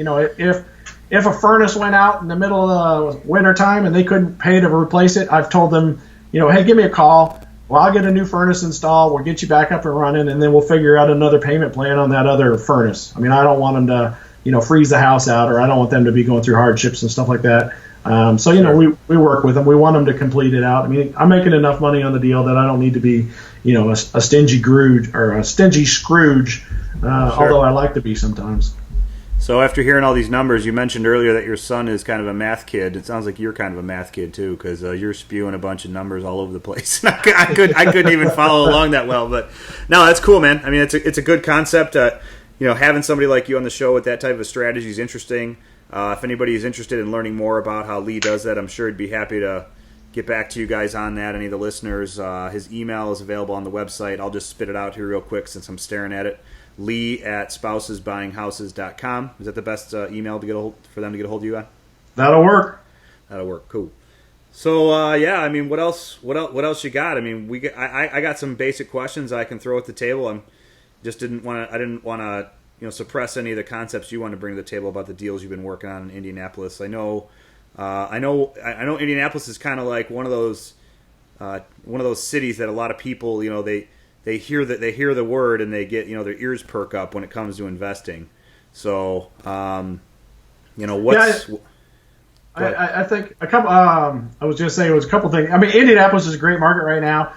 if a furnace went out in the middle of the winter time and they couldn't pay to replace it, I've told them, hey, give me a call. Well, I'll get a new furnace installed. We'll get you back up and running, and then we'll figure out another payment plan on that other furnace. I don't want them to, freeze the house out, or I don't want them to be going through hardships and stuff like that. We work with them. We want them to complete it out. I'm making enough money on the deal that I don't need to be, a stingy Scrooge, although I like to be sometimes.
So after hearing all these numbers, you mentioned earlier that your son is kind of a math kid. It sounds like you're kind of a math kid too, because you're spewing a bunch of numbers all over the place. I couldn't even follow along that well, but no, that's cool, man. It's a good concept. Having somebody like you on the show with that type of strategy is interesting. If anybody is interested in learning more about how Lee does that, I'm sure he'd be happy to get back to you guys on that, any of the listeners. His email is available on the website. I'll just spit it out here real quick since I'm staring at it. Lee@spousesbuyinghouses.com. Is that the best email for them to get a hold of you on?
That'll work.
Cool. So what else you got? I got some basic questions I can throw at the table. I didn't want to suppress any of the concepts you want to bring to the table about the deals you've been working on in Indianapolis. I know Indianapolis is kind of like one of those cities that a lot of people, they hear the word and they get, their ears perk up when it comes to investing. So, what's...
I think a couple. I was just saying it was a couple things. Indianapolis is a great market right now.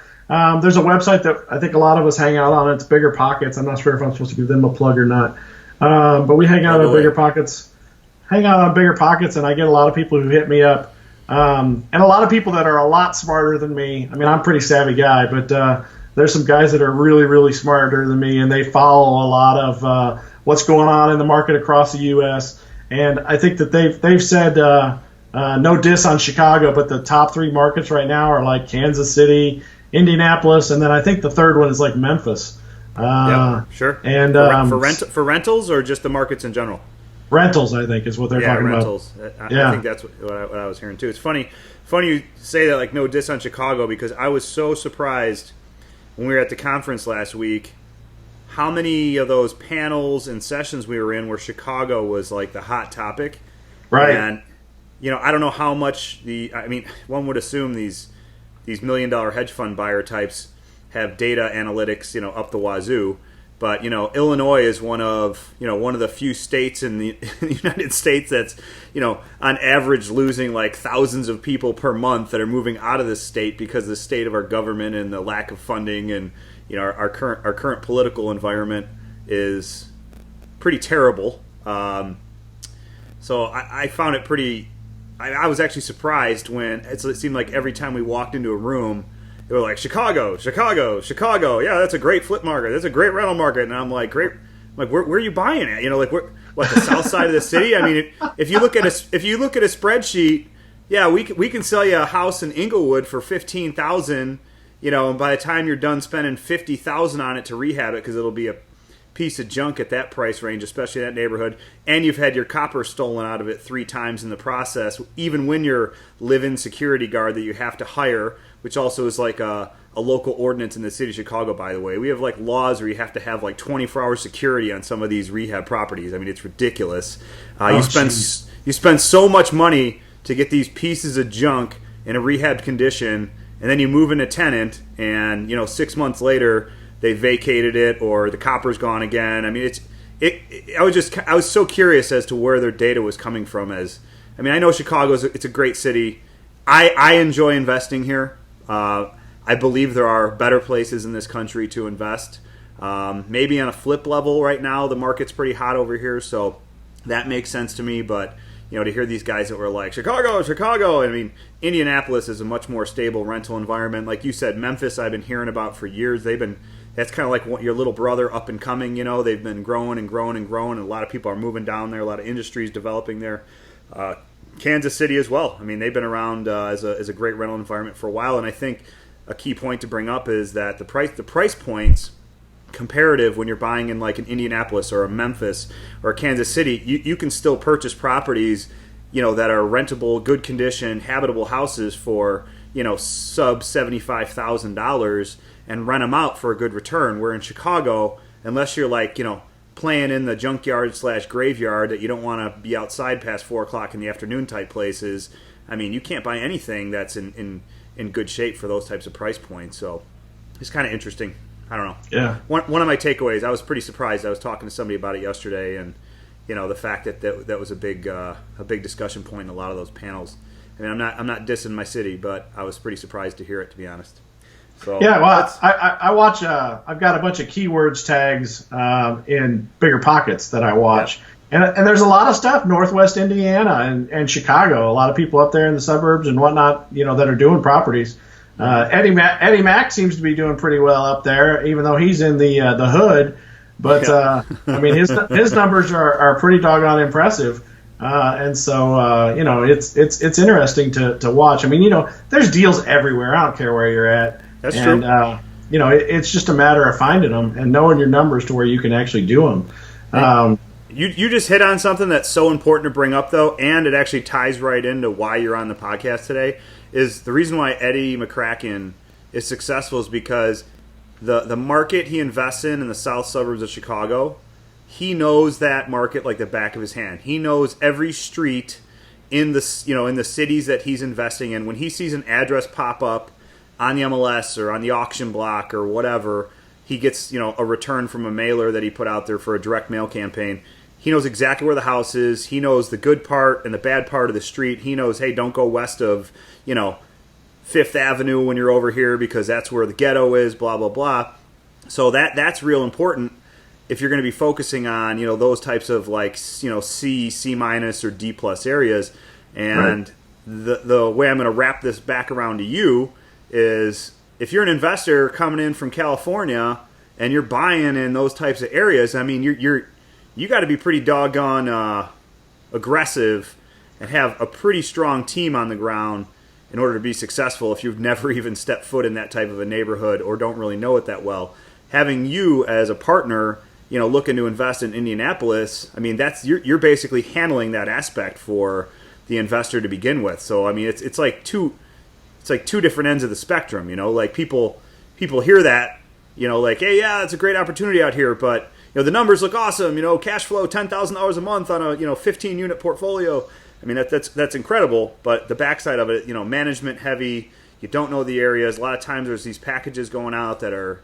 There's a website that I think a lot of us hang out on. It's Bigger Pockets. I'm not sure if I'm supposed to give them a plug or not, but we hang out on Bigger Pockets. And I get a lot of people who hit me up, and a lot of people that are a lot smarter than me. I'm a pretty savvy guy, but there's some guys that are really, really smarter than me, and they follow a lot of what's going on in the market across the U.S. And I think that they've said. No diss on Chicago, but the top 3 markets right now are like Kansas City, Indianapolis, and then I think the third one is like Memphis.
Yeah, sure.
And
for rentals or just the markets in general?
Rentals, I think, is what they're talking
rentals.
about.
I think that's what I was hearing too. It's funny you say that, like no diss on Chicago, because I was so surprised when we were at the conference last week how many of those panels and sessions we were in where Chicago was like the hot topic.
Right.
And, I don't know how much one would assume these $1 million hedge fund buyer types have data analytics, up the wazoo. But, Illinois is one of the few states in the United States that's, on average losing like thousands of people per month that are moving out of this state because of the state of our government and the lack of funding, and, our current political environment is pretty terrible. So I found it pretty. I was actually surprised when it seemed like every time we walked into a room, they were like, Chicago, Chicago, Chicago. Yeah, that's a great flip market. That's a great rental market. And I'm like, great. I'm like, where are you buying at? The south side of the city? I mean, if you look at a spreadsheet, yeah, we can sell you a house in Inglewood for $15,000. And by the time you're done spending $50,000 on it to rehab it, because it'll be a piece of junk at that price range, especially in that neighborhood, and you've had your copper stolen out of it 3 times in the process, even when you're live-in security guard that you have to hire, which also is like a local ordinance in the city of Chicago, by the way. We have like laws where you have to have like 24-hour security on some of these rehab properties. I mean, it's ridiculous. You spend so much money to get these pieces of junk in a rehabbed condition, and then you move in a tenant, and 6 months later they vacated it or the copper's gone again. I mean, I was so curious as to where their data was coming from. I know Chicago's it's a great city. I enjoy investing here. I believe there are better places in this country to invest. Maybe on a flip level right now, the market's pretty hot over here, so that makes sense to me. But to hear these guys that were like, Chicago, Chicago. I mean, Indianapolis is a much more stable rental environment. Like you said, Memphis I've been hearing about for years. That's kind of like your little brother up and coming. They've been growing and growing and growing, and a lot of people are moving down there. A lot of industries developing there. Kansas City as well. I mean, they've been around as a great rental environment for a while, and I think a key point to bring up is that the price points comparative when you're buying in like an Indianapolis or a Memphis or a Kansas City, you can still purchase properties, that are rentable, good condition, habitable houses for, sub $75,000 and rent them out for a good return. Where in Chicago, unless you're like, playing in the junkyard / graveyard that you don't want to be outside past 4 o'clock in the afternoon type places, I mean, you can't buy anything that's in good shape for those types of price points. So it's kind of interesting. I don't know. Yeah. One of my takeaways, I was pretty surprised. I was talking to somebody about it yesterday, and the fact that was a big discussion point in a lot of those panels. I mean, I'm not dissing my city, but I was pretty surprised to hear it, to be honest. So
yeah, well, I watch. I've got a bunch of keywords tags in Bigger Pockets that I watch, yeah. and there's a lot of stuff Northwest Indiana and Chicago. A lot of people up there in the suburbs and whatnot, that are doing properties. Eddie Mack seems to be doing pretty well up there, even though he's in the hood. But yeah. I mean, his numbers are pretty doggone impressive. And so it's interesting to watch. I mean, there's deals everywhere. I don't care where you're at.
That's true.
And it's just a matter of finding them and knowing your numbers to where you can actually do them.
You just hit on something that's so important to bring up, though, and it actually ties right into why you're on the podcast today. Is the reason why Eddie McCracken is successful is because the market he invests in the south suburbs of Chicago, he knows that market like the back of his hand. He knows every street in the in the cities that he's investing in. When he sees an address pop up on the MLS or on the auction block or whatever, he gets a return from a mailer that he put out there for a direct mail campaign. He knows exactly where the house is. He knows the good part and the bad part of the street. He knows, hey, don't go west of, Fifth Avenue when you're over here because that's where the ghetto is, blah, blah, blah. So that's real important if you're going to be focusing on, those types of like, C minus or D plus areas. And right. The way I'm going to wrap this back around to you is if you're an investor coming in from California and you're buying in those types of areas, I mean, you got to be pretty doggone aggressive and have a pretty strong team on the ground in order to be successful if you've never even stepped foot in that type of a neighborhood or don't really know it that well. Having you as a partner, looking to invest in Indianapolis, I mean, that's you're basically handling that aspect for the investor to begin with. So I mean, it's like two different ends of the spectrum. Like people hear that, like, hey, yeah, it's a great opportunity out here, but the numbers look awesome. Cash flow $10,000 a month on a 15-unit portfolio. I mean, that's incredible. But the backside of it, management heavy. You don't know the areas. A lot of times there's these packages going out that are,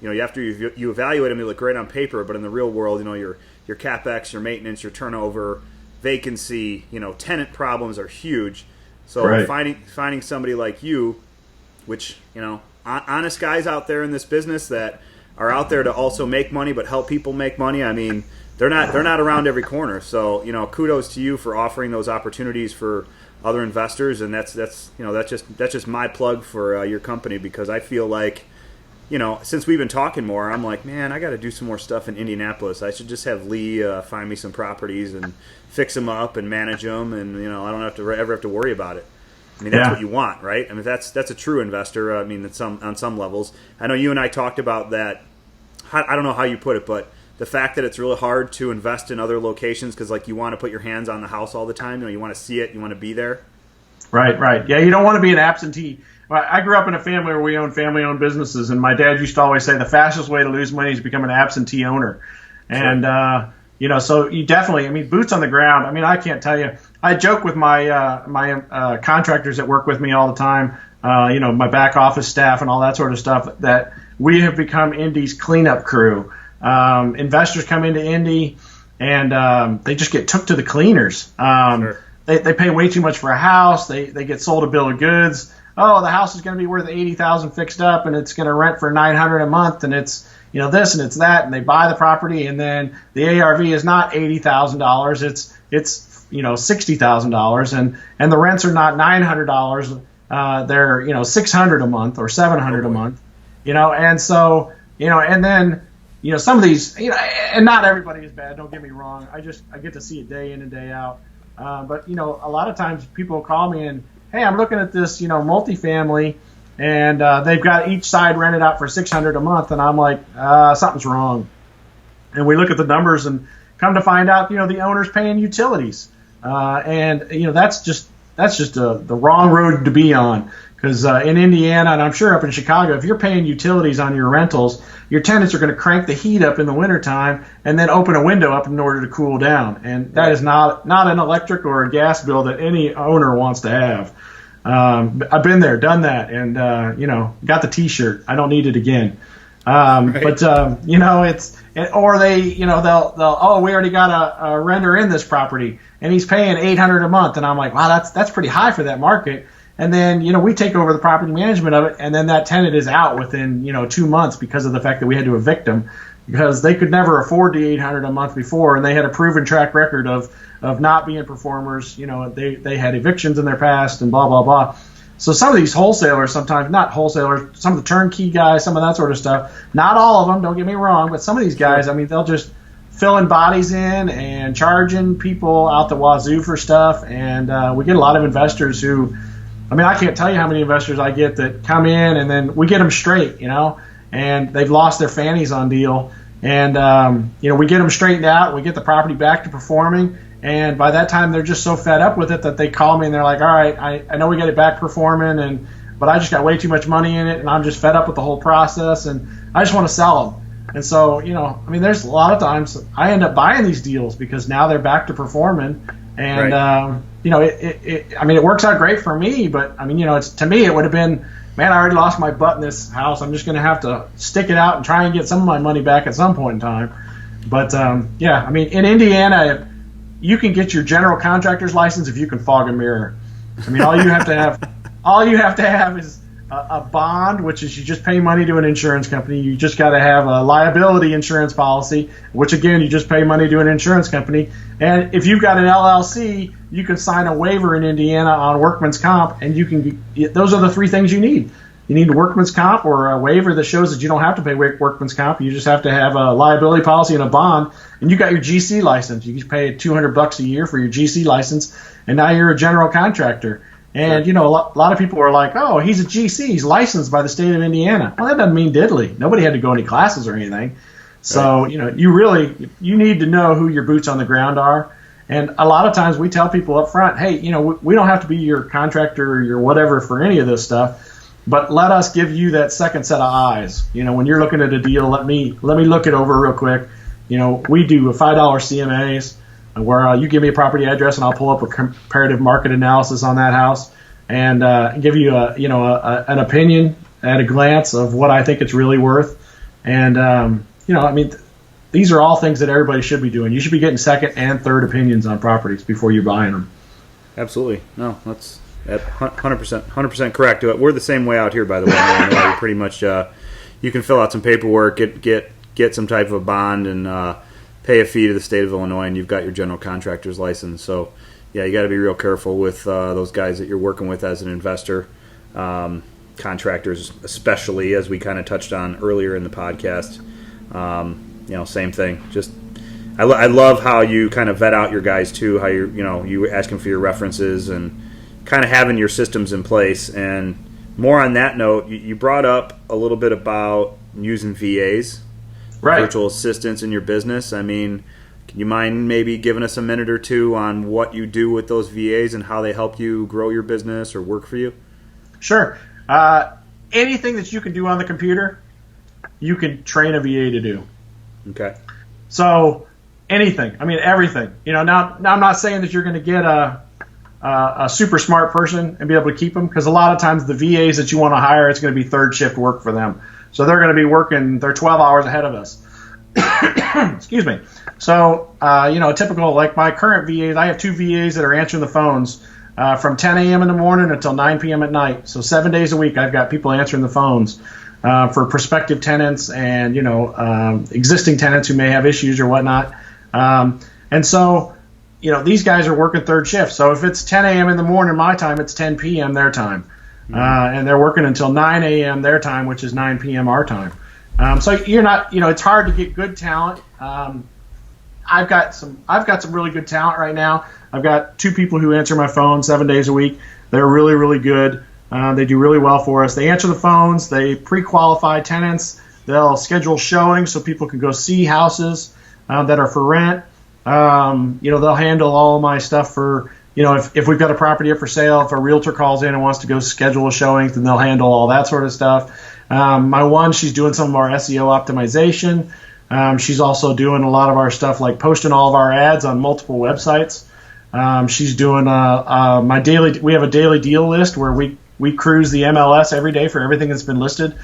after you evaluate them, they look great on paper, but in the real world, your CapEx, your maintenance, your turnover, vacancy, tenant problems are huge. So
right.
finding somebody like you, which honest guys out there in this business that are out there to also make money but help people make money. I mean, they're not around every corner. So kudos to you for offering those opportunities for other investors, and that's just my plug for your company, because I feel like since we've been talking more, I'm like, man, I got to do some more stuff in Indianapolis. I should just have Lee find me some properties and fix them up and manage them, and I don't ever have to worry about it. I mean, that's what you want, right? I mean, that's a true investor. I mean, on some levels. I know you and I talked about that. I don't know how you put it, but the fact that it's really hard to invest in other locations because, like, you want to put your hands on the house all the time. You want to see it. You want to be there.
Right. Yeah, you don't want to be an absentee. I grew up in a family where we owned family-owned businesses, and my dad used to always say the fastest way to lose money is to become an absentee owner. And, so you definitely, I mean, boots on the ground. I mean, I can't tell you. I joke with my contractors that work with me all the time, my back office staff and all that sort of stuff, that we have become Indy's cleanup crew. Investors come into Indy, and they just get took to the cleaners.
Sure.
They pay way too much for a house. They get sold a bill of goods. Oh, the house is going to be worth $80,000 fixed up, and it's going to rent for $900 a month, and it's this and it's that, and they buy the property, and then the ARV is not $80,000. It's $60,000, and the rents are not $900. They're $600 a month or $700 a month. And so and then some of these and not everybody is bad. Don't get me wrong. I get to see it day in and day out. But a lot of times people call me and, hey, I'm looking at this, multifamily, and they've got each side rented out for $600 a month, and I'm like, something's wrong. And we look at the numbers and come to find out, the owner's paying utilities, and that's just the wrong road to be on. Because in Indiana, and I'm sure up in Chicago, if you're paying utilities on your rentals, your tenants are going to crank the heat up in the wintertime and then open a window up in order to cool down. And that is not an electric or a gas bill that any owner wants to have. I've been there, done that, and got the T-shirt. I don't need it again. Right. But or they'll we already got a renter in this property and he's paying $800 a month, and I'm like, wow, that's pretty high for that market. And then, we take over the property management of it, and then that tenant is out within, 2 months because of the fact that we had to evict them, because they could never afford the $800 a month before, and they had a proven track record of not being performers. They had evictions in their past and blah, blah, blah. So some of these wholesalers, sometimes not wholesalers, some of the turnkey guys, some of that sort of stuff, not all of them, don't get me wrong, but some of these guys, I mean, they'll just filling bodies in and charging people out the wazoo for stuff, and we get a lot of investors who, I mean, I can't tell you how many investors I get that come in and then we get them straight, and they've lost their fannies on deal. And, we get them straightened out. We get the property back to performing. And by that time, they're just so fed up with it that they call me and they're like, all right, I know we got it back performing, but I just got way too much money in it, and I'm just fed up with the whole process, and I just want to sell them. And so, there's a lot of times I end up buying these deals because now they're back to performing. And,
right.
It works out great for me, but to me, it would have been, man, I already lost my butt in this house. I'm just going to have to stick it out and try and get some of my money back at some point in time. But, in Indiana, you can get your general contractor's license if you can fog a mirror. All you have to have is a bond, which is you just pay money to an insurance company. You just got to have a liability insurance policy, which again, you just pay money to an insurance company. And if you've got an LLC, you can sign a waiver in Indiana on workman's comp, and those are the three things you need. You need a workman's comp or a waiver that shows that you don't have to pay workman's comp. You just have to have a liability policy and a bond, and you got your GC license. You can pay $200 a year for your GC license, and now you're a general contractor. And, a lot of people are like, oh, he's a GC. He's licensed by the state of Indiana. Well, that doesn't mean diddly. Nobody had to go any classes or anything. So, right. You need to know who your boots on the ground are. And a lot of times we tell people up front, hey, we don't have to be your contractor or your whatever for any of this stuff. but let us give you that second set of eyes. When you're looking at a deal, let me look it over real quick. We do $5 CMAs where you give me a property address and I'll pull up a comparative market analysis on that house and give you an opinion at a glance of what I think it's really worth. And these are all things that everybody should be doing. You should be getting second and third opinions on properties before you're buying them.
Absolutely. No, that's 100% correct. We're the same way out here, by the way. You're pretty much you can fill out some paperwork, get some type of a bond, and pay a fee to the state of Illinois, and you've got your general contractor's license. So, yeah, you got to be real careful with those guys that you're working with as an investor. Contractors, especially, as we kind of touched on earlier in the podcast. Same thing. Just I love how you kind of vet out your guys too. How you asking for your references and kind of having your systems in place. And more on that note, you brought up a little bit about using VAs,
right?
Virtual assistants in your business. I mean, can you mind maybe giving us a minute or two on what you do with those VAs and how they help you grow your business or work for you?
Sure. Anything that you can do on the computer, you can train a VA to do.
Okay.
So anything. I mean, everything. Now I'm not saying that you're going to get a super smart person and be able to keep them, because a lot of times the VAs that you want to hire, it's going to be third shift work for them. So they're going to be working, they're 12 hours ahead of us. Excuse me. So, typical, like my current VAs, I have 2 VAs that are answering the phones from 10 a.m. in the morning until 9 p.m. at night. So 7 days a week, I've got people answering the phones for prospective tenants and, existing tenants who may have issues or whatnot. And so, these guys are working third shift. So if it's 10 a.m. in the morning my time, it's 10 p.m. their time. And they're working until 9 a.m. their time, which is 9 p.m. our time. So you're not, it's hard to get good talent. I've got some really good talent right now. I've got 2 people who answer my phone 7 days a week. They're really, really good. They do really well for us. They answer the phones. They pre-qualify tenants. They'll schedule showings so people can go see houses that are for rent. They'll handle all of my stuff for, if we've got a property up for sale, if a realtor calls in and wants to go schedule a showing, then they'll handle all that sort of stuff. My one, she's doing some of our SEO optimization. She's also doing a lot of our stuff like posting all of our ads on multiple websites. She's doing we have a daily deal list where we cruise the MLS every day for everything that's been listed.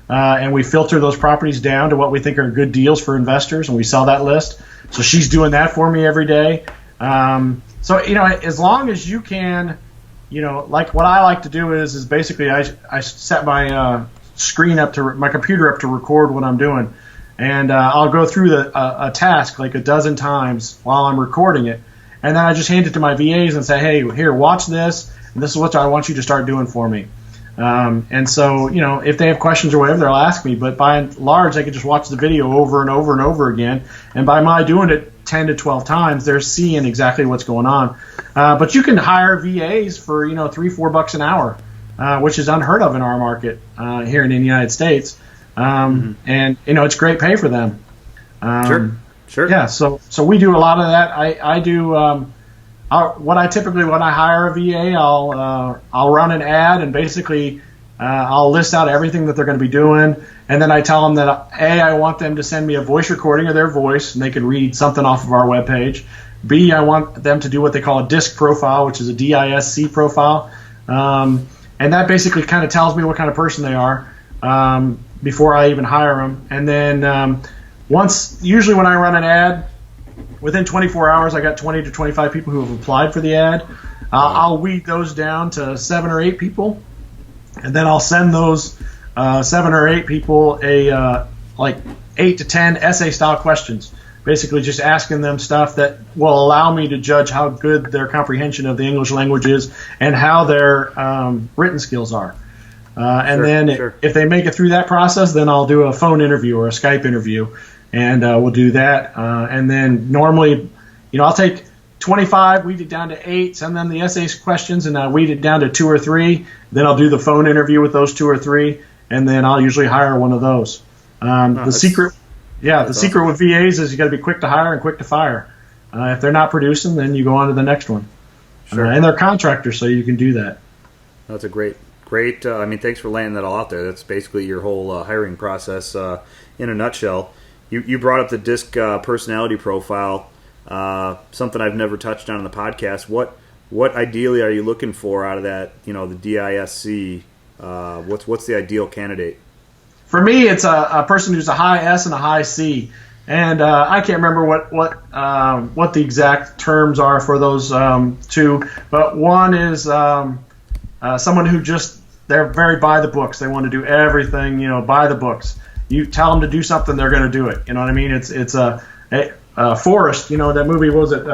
And we filter those properties down to what we think are good deals for investors, and we sell that list. So she's doing that for me every day. So as long as you can, like what I like to do is basically I set my screen up to my computer up to record what I'm doing, and I'll go through a task like a dozen times while I'm recording it, and then I just hand it to my VAs and say, hey, here, watch this, and this is what I want you to start doing for me. And so, if they have questions or whatever, they'll ask me. But by and large, they can just watch the video over and over and over again. And by my doing it 10 to 12 times, they're seeing exactly what's going on. But you can hire VAs for, $3-4 an hour, which is unheard of in our market here in the United States. And, it's great pay for them.
Sure.
Yeah, so we do a lot of that. I do when I hire a VA, I'll run an ad, and basically I'll list out everything that they're going to be doing, and then I tell them that I want them to send me a voice recording of their voice, and they can read something off of our webpage. B, I want them to do what they call a DISC profile, which is a DISC profile, and that basically kind of tells me what kind of person they are before I even hire them. And then usually when I run an ad, within 24 hours, I got 20 to 25 people who have applied for the ad. I'll weed those down to 7 or 8 people, and then I'll send those 7 or 8 people like 8 to 10 essay-style questions, basically just asking them stuff that will allow me to judge how good their comprehension of the English language is and how their written skills are. If they make it through that process, then I'll do a phone interview or a Skype interview. And we'll do that. And then normally, I'll take 25, weed it down to 8, send them the essay questions, and weed it down to 2 or 3. Then I'll do the phone interview with those 2 or 3, and then I'll usually hire one of those. The secret with VAs is you got to be quick to hire and quick to fire. If they're not producing, then you go on to the next one.
Sure.
And they're contractors, so you can do that.
That's a great Great. Thanks for laying that all out there. That's basically your whole hiring process in a nutshell. You brought up the DISC personality profile, something I've never touched on in the podcast. What ideally are you looking for out of that? The DISC. What's the ideal candidate?
For me, it's a person who's a high S and a high C. And I can't remember what the exact terms are for those two, but one is someone who they're very by the books. They want to do everything, by the books. You tell them to do something, they're going to do it. You know what I mean? It's Forrest. That movie, what was it?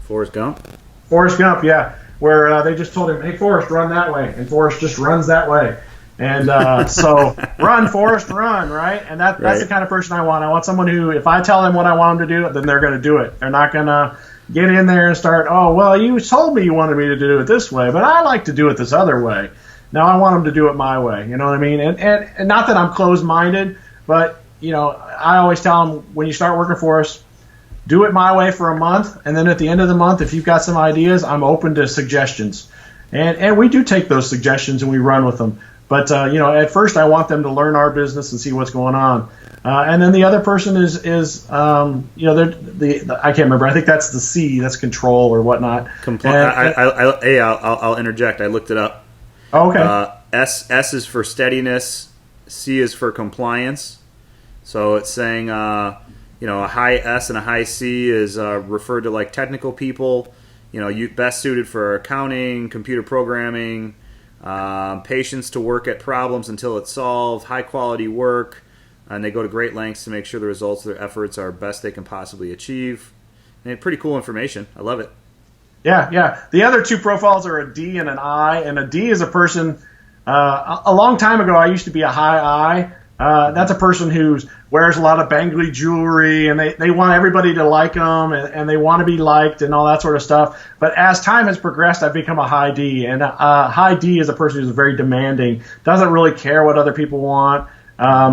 Forrest Gump.
Forrest Gump, yeah, where they just told him, "Hey, Forrest, run that way," and Forrest just runs that way. And so run, Forrest, run, right? And that's the kind of person I want. I want someone who, if I tell them what I want them to do, then they're going to do it. They're not going to get in there and start, "Oh, well, you told me you wanted me to do it this way, but I like to do it this other way. Now I want them to do it my way." You know what I mean? And not that I'm closed-minded, but, I always tell them, when you start working for us, do it my way for a month, and then at the end of the month, if you've got some ideas, I'm open to suggestions. And we do take those suggestions and we run with them. But, at first I want them to learn our business and see what's going on. And then the other person is I can't remember. I think that's the C, that's control or whatnot.
I'll interject. I looked it up.
Oh, okay.
S is for steadiness. C is for compliance. So it's saying, a high S and a high C is referred to like technical people, you best suited for accounting, computer programming, patience to work at problems until it's solved, high quality work, and they go to great lengths to make sure the results of their efforts are best they can possibly achieve. And pretty cool information. I love it.
Yeah. The other two profiles are a D and an I, and a D is a person, a long time ago I used to be a high I. That's a person who wears a lot of bangly jewelry, and they want everybody to like them, and they want to be liked and all that sort of stuff. But as time has progressed, I've become a high D, and high D is a person who's very demanding, doesn't really care what other people want.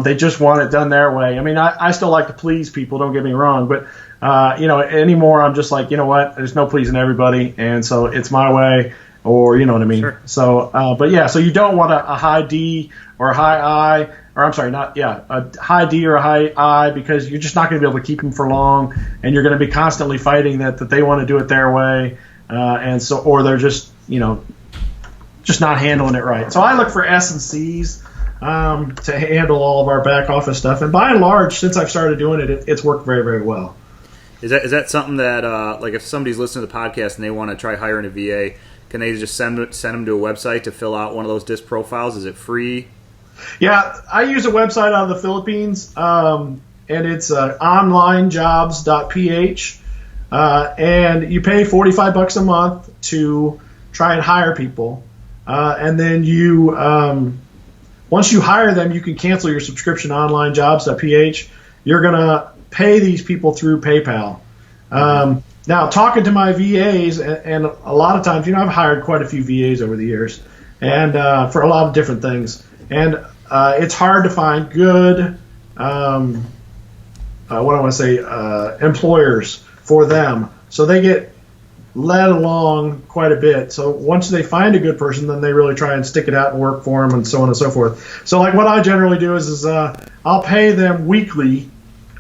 They just want it done their way. I still like to please people, don't get me wrong, but anymore I'm just like, there's no pleasing everybody, and so it's my way, or you know what I mean. Sure. So, so you don't want a high D or a high I. Or I'm sorry, a high D or a high I, because you're just not going to be able to keep them for long, and you're going to be constantly fighting that they want to do it their way, or they're just not handling it right. So I look for S and C's to handle all of our back office stuff, and by and large, since I've started doing it, it's worked very, very well.
Is that something that like if somebody's listening to the podcast and they want to try hiring a VA, can they just send them to a website to fill out one of those DISC profiles? Is it free?
Yeah, I use a website out of the Philippines, and it's onlinejobs.ph, and you pay $45 a month to try and hire people, and then once you hire them, you can cancel your subscription. Onlinejobs.ph. You're gonna pay these people through PayPal. Now, talking to my VAs, and a lot of times, I've hired quite a few VAs over the years, and for a lot of different things. And it's hard to find good, employers for them. So they get led along quite a bit. So once they find a good person, then they really try and stick it out and work for them, and so on and so forth. So like what I generally do is I'll pay them weekly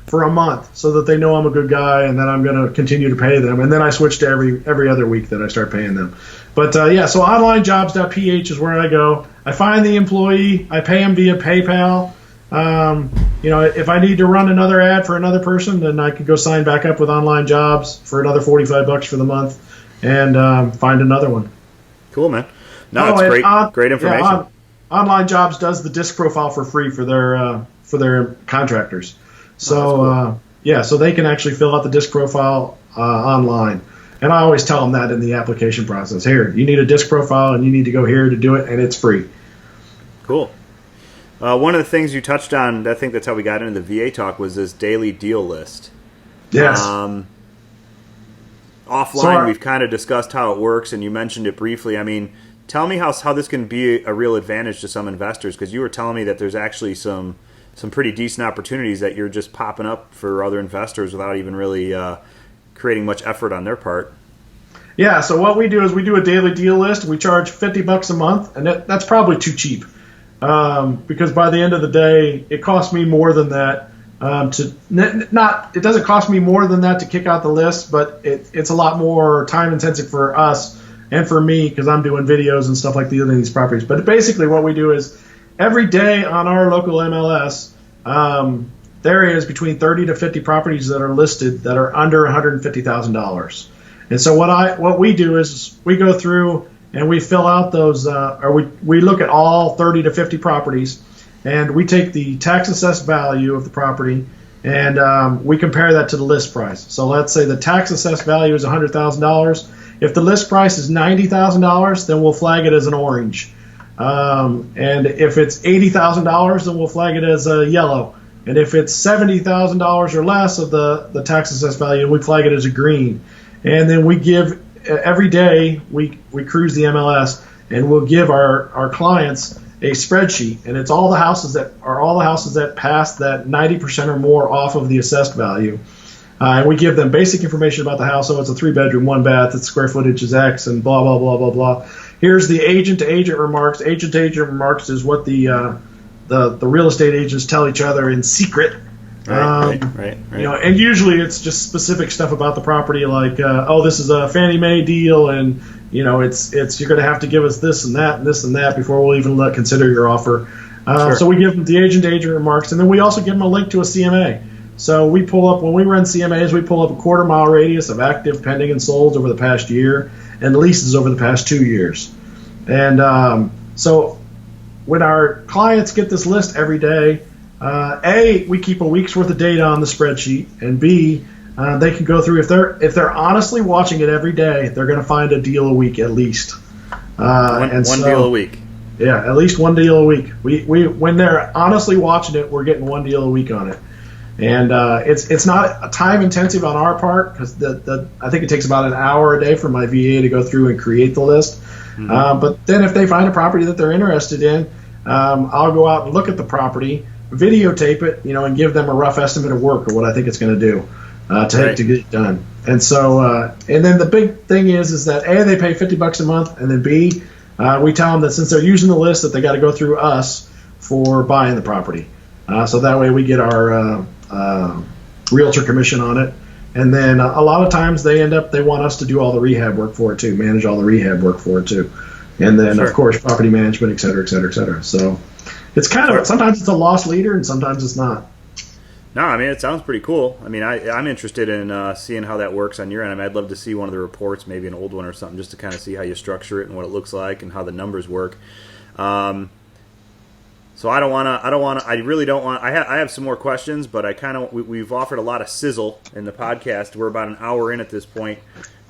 for a month so that they know I'm a good guy, and then I'm going to continue to pay them. And then I switch to every other week that I start paying them. But so onlinejobs.ph is where I go. I find the employee, I pay them via PayPal. If I need to run another ad for another person, then I could go sign back up with Online Jobs for another $45 for the month and find another one.
Cool, man. No, it's great information.
Yeah, Online Jobs does the DISC profile for free for their contractors. So so they can actually fill out the DISC profile online. And I always tell them that in the application process. Here, you need a DISC profile, and you need to go here to do it, and it's free.
Cool. One of the things you touched on, I think that's how we got into the VA talk, was this daily deal list.
Yes.
Offline, we've kind of discussed how it works, and you mentioned it briefly. Tell me how this can be a real advantage to some investors, because you were telling me that there's actually some pretty decent opportunities that you're just popping up for other investors without even really creating much effort on their part.
Yeah, so what we do is we do a daily deal list. We charge $50 a month, and that's probably too cheap because by the end of the day, it costs me more than that it doesn't cost me more than that to kick out the list, but it's a lot more time intensive for us and for me because I'm doing videos and stuff like these properties. But basically, what we do is every day on our local MLS, there is between 30 to 50 properties that are listed that are under $150,000. And so what we do is we go through and we fill out those, we look at all 30 to 50 properties, and we take the tax assessed value of the property and we compare that to the list price. So let's say the tax assessed value is $100,000. If the list price is $90,000, then we'll flag it as an orange. And if it's $80,000, then we'll flag it as a yellow. And if it's $70,000 or less of the tax assessed value, we flag it as a green. And then we give every day we cruise the MLS and we'll give our clients a spreadsheet, and it's all the houses that pass that 90% or more off of the assessed value. And we give them basic information about the house. So it's a 3-bedroom, 1-bath, its square footage is X, and blah blah blah blah blah. Here's the agent-to-agent remarks. Agent-to-agent remarks is what the real estate agents tell each other in secret. Right. You know, and usually it's just specific stuff about the property, like, this is a Fannie Mae deal, and you know, it's you're going to have to give us this and that and this and that before we'll even consider your offer. Sure. So we give them the agent-to-agent remarks, and then we also give them a link to a CMA. So we pull up, when we run CMAs, we pull up a quarter-mile radius of active, pending, and solds over the past year, and leases over the past 2 years. And so when our clients get this list every day, A, we keep a week's worth of data on the spreadsheet, and B, they can go through, if they're honestly watching it every day, they're going to find a deal a week at least.
One deal a week.
Yeah, at least one deal a week. We when they're honestly watching it, we're getting one deal a week on it. And it's not time intensive on our part because I think it takes about an hour a day for my VA to go through and create the list. Mm-hmm. But then if they find a property that they're interested in, I'll go out and look at the property, videotape it, and give them a rough estimate of work or what I think it's going to do to get it done. And so, and then the big thing is that A, they pay $50 a month, and then B, we tell them that since they're using the list, that they got to go through us for buying the property. So that way we get our realtor commission on it. And then a lot of times they want us to do all the rehab work for it too, manage all the rehab work for it too. And then, Of course, property management, et cetera, et cetera, et cetera. So it's kind of, sometimes it's a lost leader and sometimes it's not.
No, I mean, it sounds pretty cool. I mean, I'm interested in seeing how that works on your end. I mean, I'd love to see one of the reports, maybe an old one or something, just to kind of see how you structure it and what it looks like and how the numbers work. So I have some more questions, but we've offered a lot of sizzle in the podcast. We're about an hour in at this point,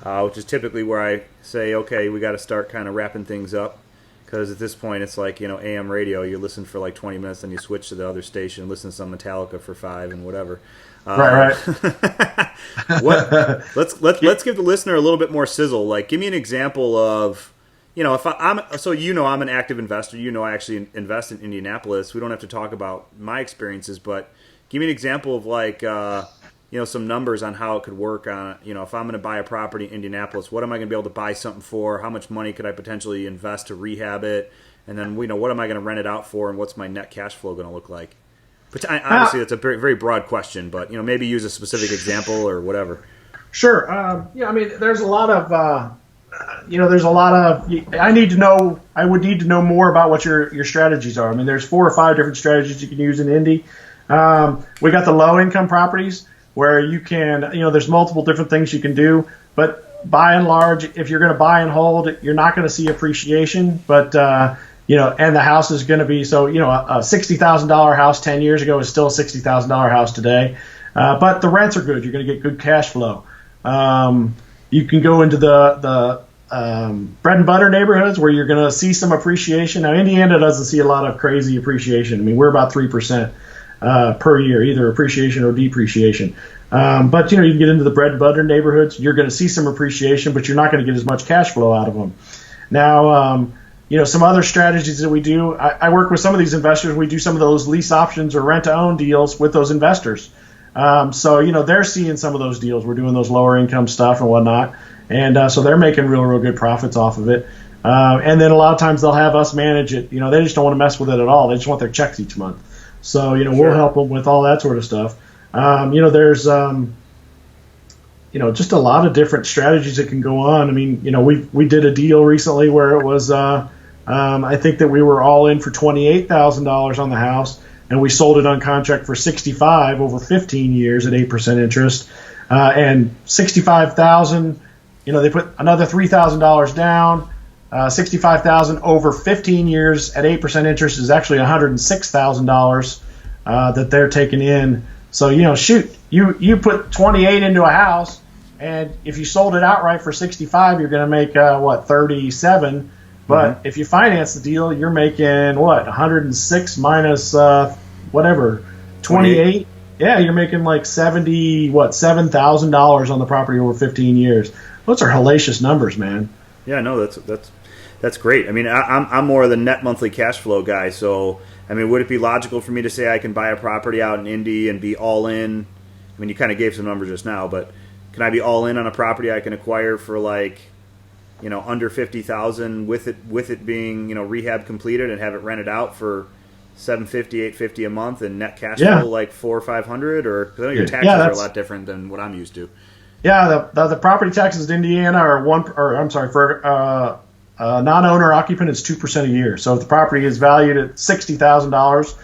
which is typically where I say, okay, we got to start kind of wrapping things up. Because at this point, it's like, AM radio, you listen for like 20 minutes, then you switch to the other station, listen to some Metallica for 5 and whatever.
Right.
Let's give the listener a little bit more sizzle. Like, give me an example of, if I'm an active investor. I actually invest in Indianapolis. We don't have to talk about my experiences, but give me an example of like, some numbers on how it could work on, if I'm going to buy a property in Indianapolis, what am I going to be able to buy something for? How much money could I potentially invest to rehab it? And then, what am I going to rent it out for? And what's my net cash flow going to look like? But obviously, that's a very, very broad question, but, maybe use a specific example or whatever.
Sure. I mean, there's a lot of, I would need to know more about what your strategies are. I mean, there's 4 or 5 different strategies you can use in Indy. We got the low income properties where you can, there's multiple different things you can do, but by and large, if you're going to buy and hold, you're not going to see appreciation, but, and the house is going to be, a $60,000 house 10 years ago is still a $60,000 house today. But the rents are good. You're going to get good cash flow. You can go into the bread and butter neighborhoods where you're going to see some appreciation. Now, Indiana doesn't see a lot of crazy appreciation. I mean, we're about 3% per year, either appreciation or depreciation. But, you can get into the bread and butter neighborhoods. You're going to see some appreciation, but you're not going to get as much cash flow out of them. Now, some other strategies that we do, I work with some of these investors. We do some of those lease options or rent-to-own deals with those investors. So, they're seeing some of those deals. We're doing those lower income stuff and whatnot. And so they're making real good profits off of it. And then a lot of times they'll have us manage it. They just don't want to mess with it at all. They just want their checks each month. So, we'll help them with all that sort of stuff. There's, just a lot of different strategies that can go on. I mean, we did a deal recently where it was, I think that we were all in for $28,000 on the house, and we sold it on contract for $65,000 over 15 years at 8% interest. And $65,000, they put another $3,000 down. $65,000 over 15 years at 8% interest is actually $106,000 that they're taking in. So, you put 28 into a house, and if you sold it outright for 65, you're going to make 37. But if you finance the deal, you're making 106 minus 28. Yeah, you're making like $7,000 on the property over 15 years. Those are hellacious numbers, man.
Yeah, no, that's great. I mean, I'm more of the net monthly cash flow guy. So, I mean, would it be logical for me to say I can buy a property out in Indy and be all in? I mean, you kind of gave some numbers just now, but can I be all in on a property I can acquire for under $50,000 with it being rehab completed and have it rented out for $750, $850 a month and net cash flow like $400 or $500? Or because I know your taxes are a lot different than what I'm used to. Yeah,
the property taxes in Indiana are for non-owner occupant is 2% a year. So if the property is valued at $60,000,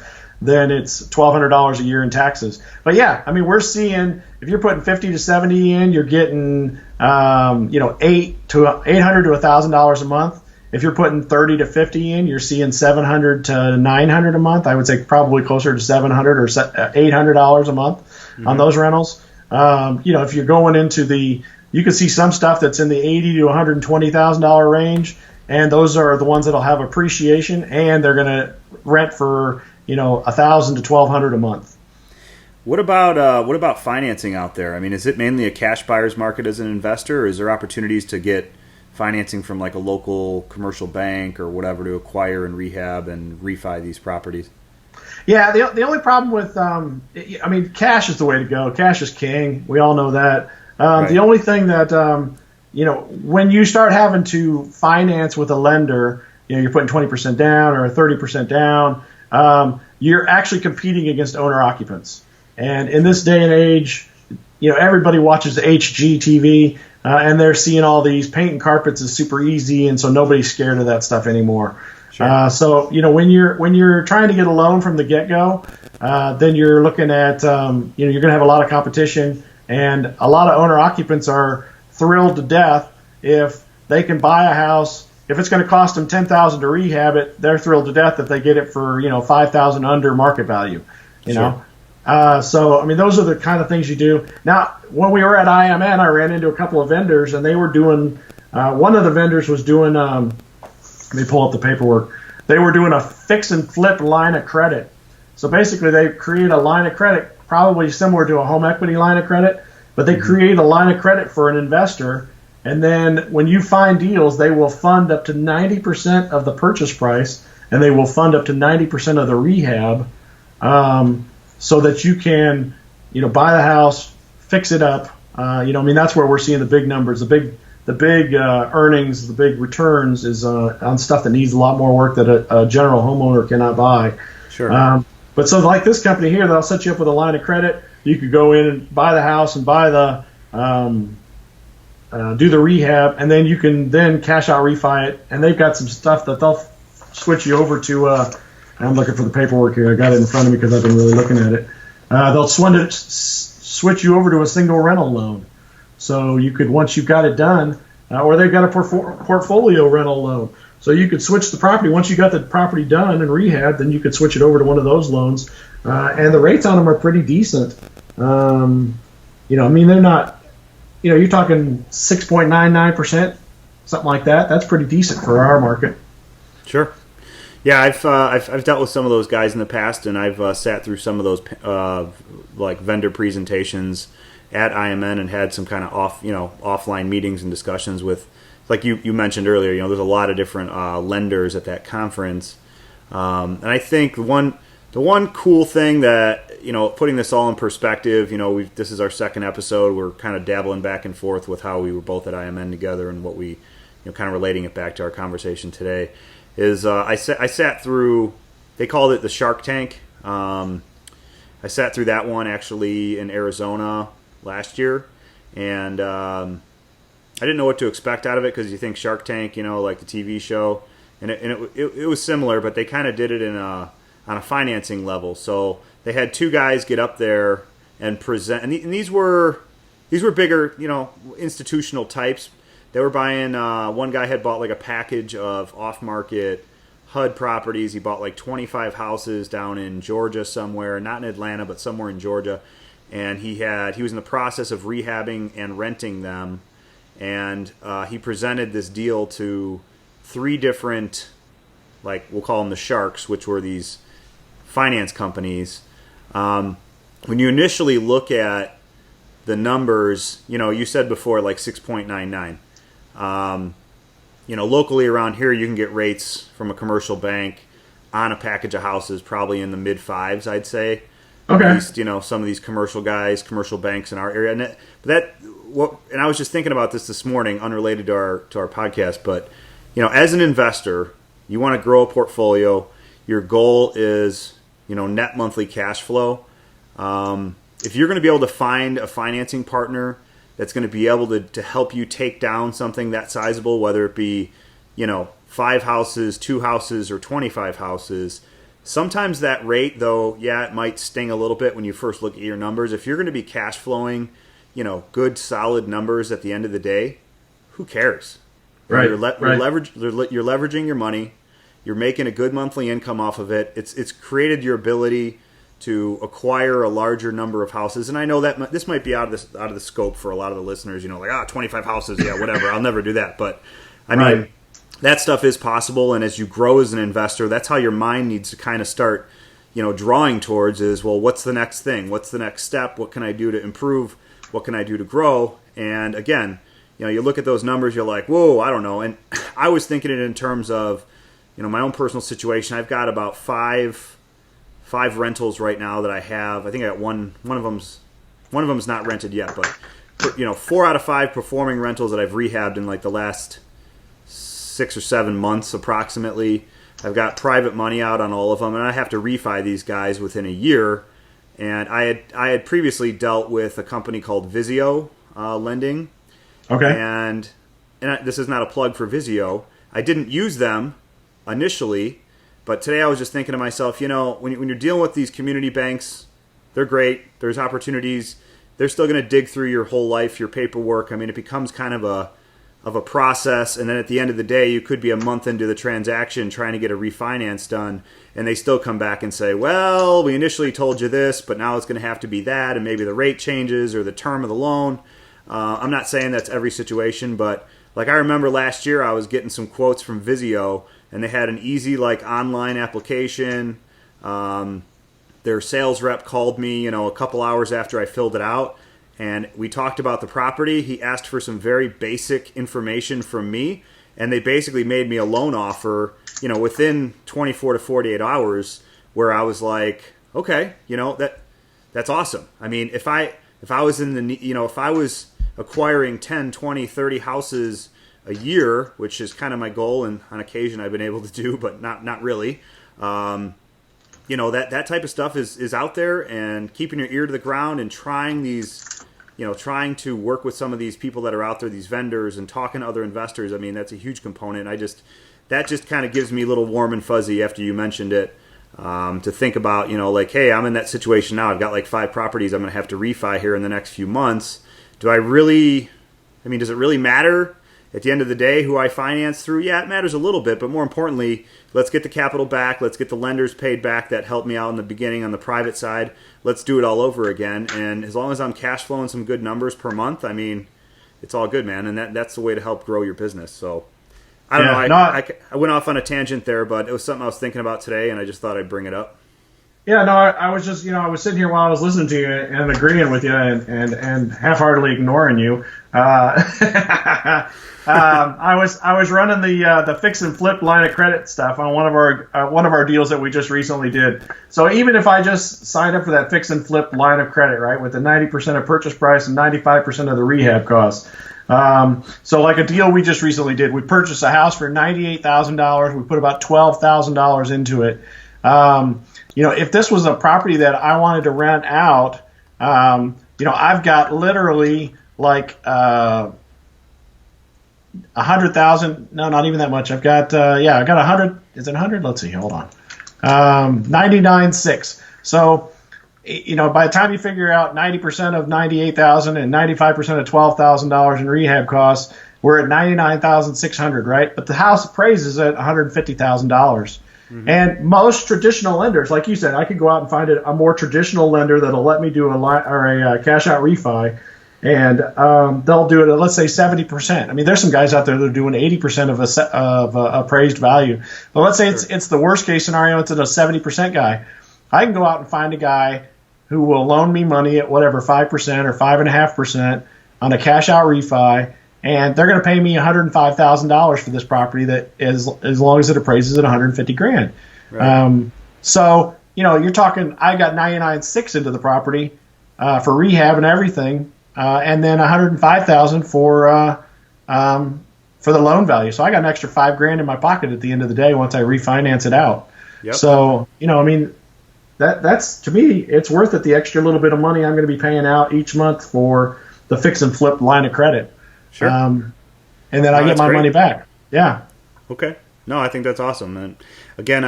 then it's $1,200 a year in taxes. But yeah, I mean, we're seeing if you're putting 50 to 70 in, you're getting $800 to $1,000 a month. If you're putting 30 to 50 in, you're seeing $700 to $900 a month. I would say probably closer to $700 or $800 a month on those rentals. If you're going into you can see some stuff that's in the $80,000 to $120,000 range, and those are the ones that'll have appreciation, and they're going to rent for $1,000 to $1,200 a month.
What about financing out there? I mean, is it mainly a cash buyer's market as an investor, or is there opportunities to get financing from like a local commercial bank or whatever to acquire and rehab and refi these properties?
Yeah, the only problem with cash is the way to go. Cash is king. We all know that. Right. The only thing that when you start having to finance with a lender, you're putting 20% down or 30% down. You're actually competing against owner occupants. And in this day and age, everybody watches HGTV, and they're seeing all these painting carpets is super easy, and so nobody's scared of that stuff anymore. Sure. So when you're trying to get a loan from the get-go, then you're looking at you're going to have a lot of competition, and a lot of owner occupants are thrilled to death if they can buy a house. If it's going to cost them $10,000 to rehab it, they're thrilled to death if they get it for $5,000 under market value. So I mean, those are the kind of things you do. Now, when we were at IMN, I ran into a couple of vendors, and they were doing. One of the vendors was doing. Let me pull up the paperwork. They were doing a fix and flip line of credit. So basically, they create a line of credit, probably similar to a home equity line of credit, but they create a line of credit for an investor. And then when you find deals, they will fund up to 90% of the purchase price, and they will fund up to 90% of the rehab, so that you can, buy the house, fix it up. That's where we're seeing the big numbers, the big earnings, the big returns is on stuff that needs a lot more work that a general homeowner cannot buy.
Sure.
But so like this company here, they'll set you up with a line of credit. You could go in and buy the house and buy the do the rehab, and then you can then cash out refi it. And they've got some stuff that they'll switch you over to. I'm looking for the paperwork here. I got it in front of me because I've been really looking at it. They'll switch you over to a single rental loan. So you could, once you've got it done, or they've got a portfolio rental loan. So you could switch the property. Once you got the property done and rehab, then you could switch it over to one of those loans. And the rates on them are pretty decent. They're not, you're talking 6.99%, something like that. That's pretty decent for our market.
Sure. Yeah, I've dealt with some of those guys in the past, and I've sat through some of those vendor presentations at IMN and had some kind of offline meetings and discussions with, like you mentioned earlier. There's a lot of different lenders at that conference, and I think the one cool thing that putting this all in perspective, this is our second episode. We're kind of dabbling back and forth with how we were both at IMN together and what we, kind of relating it back to our conversation today. Is I sat through, they called it the Shark Tank. I sat through that one actually in Arizona last year, and I didn't know what to expect out of it because you think Shark Tank, like the TV show, and it was similar, but they kind of did it on a financing level. So they had two guys get up there and present, and these were bigger, institutional types. They were buying. One guy had bought like a package of off-market HUD properties. He bought like 25 houses down in Georgia somewhere, not in Atlanta, but somewhere in Georgia. And he was in the process of rehabbing and renting them. And he presented this deal to 3 different, like we'll call them the sharks, which were these finance companies. When you initially look at the numbers, you said before like 6.99. Locally around here, you can get rates from a commercial bank on a package of houses probably in the mid 5s, I'd say.
Okay.
At least, some of these commercial banks in our area. And I was just thinking about this morning, unrelated to our podcast, but, as an investor, you want to grow a portfolio. Your goal is, net monthly cash flow. If you're going to be able to find a financing partner that's going to be able to help you take down something that sizable, whether it be, 5 houses, 2 houses, or 25 houses. Sometimes that rate, though, it might sting a little bit when you first look at your numbers. If you're going to be cash flowing, good, solid numbers at the end of the day, who cares?
Right.
You're leveraging your money. You're making a good monthly income off of it. It's created your ability to acquire a larger number of houses. And I know that this might be out of the scope for a lot of the listeners, 25 houses, whatever. I'll never do that. But I mean, that stuff is possible. And as you grow as an investor, that's how your mind needs to kind of start, drawing towards is, well, what's the next thing? What's the next step? What can I do to improve? What can I do to grow? And again, you look at those numbers, you're like, whoa, I don't know. And I was thinking it in terms of, my own personal situation. I've got about five rentals right now that I have. I think I got one of them's not rented yet, but 4 out of 5 performing rentals that I've rehabbed in like the last 6 or 7 months approximately. I've got private money out on all of them, and I have to refi these guys within a year. And I had previously dealt with a company called Vizio Lending.
Okay.
And this is not a plug for Vizio. I didn't use them initially. But today I was just thinking to myself, when you're dealing with these community banks, they're great. There's opportunities. They're still going to dig through your whole life, your paperwork. I mean, it becomes kind of a process. And then at the end of the day, you could be a month into the transaction trying to get a refinance done. And they still come back and say, well, we initially told you this, but now it's going to have to be that. And maybe the rate changes or the term of the loan. I'm not saying that's every situation, but like I remember last year I was getting some quotes from Vizio, and they had an easy online application. Their sales rep called me, a couple hours after I filled it out, and we talked about the property. He asked for some very basic information from me, and they basically made me a loan offer, within 24 to 48 hours, where I was like, okay, that's awesome. I mean, if I was if I was acquiring 10, 20, 30 houses a year, which is kind of my goal, and on occasion I've been able to do, but not really. That type of stuff is out there, and keeping your ear to the ground and trying to work with some of these people that are out there, these vendors, and talking to other investors. I mean, that's a huge component. That just kind of gives me a little warm and fuzzy after you mentioned it, to think about, hey, I'm in that situation now. I've got like 5 properties I'm going to have to refi here in the next few months. Does it really matter? At the end of the day, who I finance through, it matters a little bit, but more importantly, let's get the capital back. Let's get the lenders paid back that helped me out in the beginning on the private side. Let's do it all over again. And as long as I'm cash flowing some good numbers per month, I mean, it's all good, man. And that's the way to help grow your business. So I don't know. I went off on a tangent there, but it was something I was thinking about today, and I just thought I'd bring it up.
Yeah, no, I was just, I was sitting here while I was listening to you and agreeing with you and half-heartedly ignoring you. I was running the fix and flip line of credit stuff on one of our deals that we just recently did. So even if I just signed up for that fix and flip line of credit, right, with the 90% of purchase price and 95% of the rehab costs. So like a deal we just recently did, we purchased a house for $98,000. We put about $12,000 into it. If this was a property that I wanted to rent out, I've got literally like 100,000. No, not even that much. I've got I got 100. Is it 100? Let's see. Hold on. 99.6. So, by the time you figure out 90% of 98,000 and 95% of $12,000 in rehab costs, we're at 99,600, right? But the house appraises at $150,000. And most traditional lenders, like you said, I could go out and find a more traditional lender that'll let me do a cash out refi, and they'll do it at, let's say, 70%. I mean, there's some guys out there that are doing 80% of appraised value. But let's say it's the worst case scenario, it's at a 70% guy. I can go out and find a guy who will loan me money at whatever 5% or 5.5% on a cash out refi. And they're going to pay me $105,000 for this property that as long as it appraises at $150,000. Right. So you're talking. I got 99.6 into the property for rehab and everything, and then $105,000 for the loan value. So I got an extra $5,000 in my pocket at the end of the day once I refinance it out. Yep. So that's to me, it's worth it. The extra little bit of money I'm going to be paying out each month for the fix and flip line of credit.
Sure.
And then I get my money back. Yeah.
Okay. No, I think that's awesome. And again,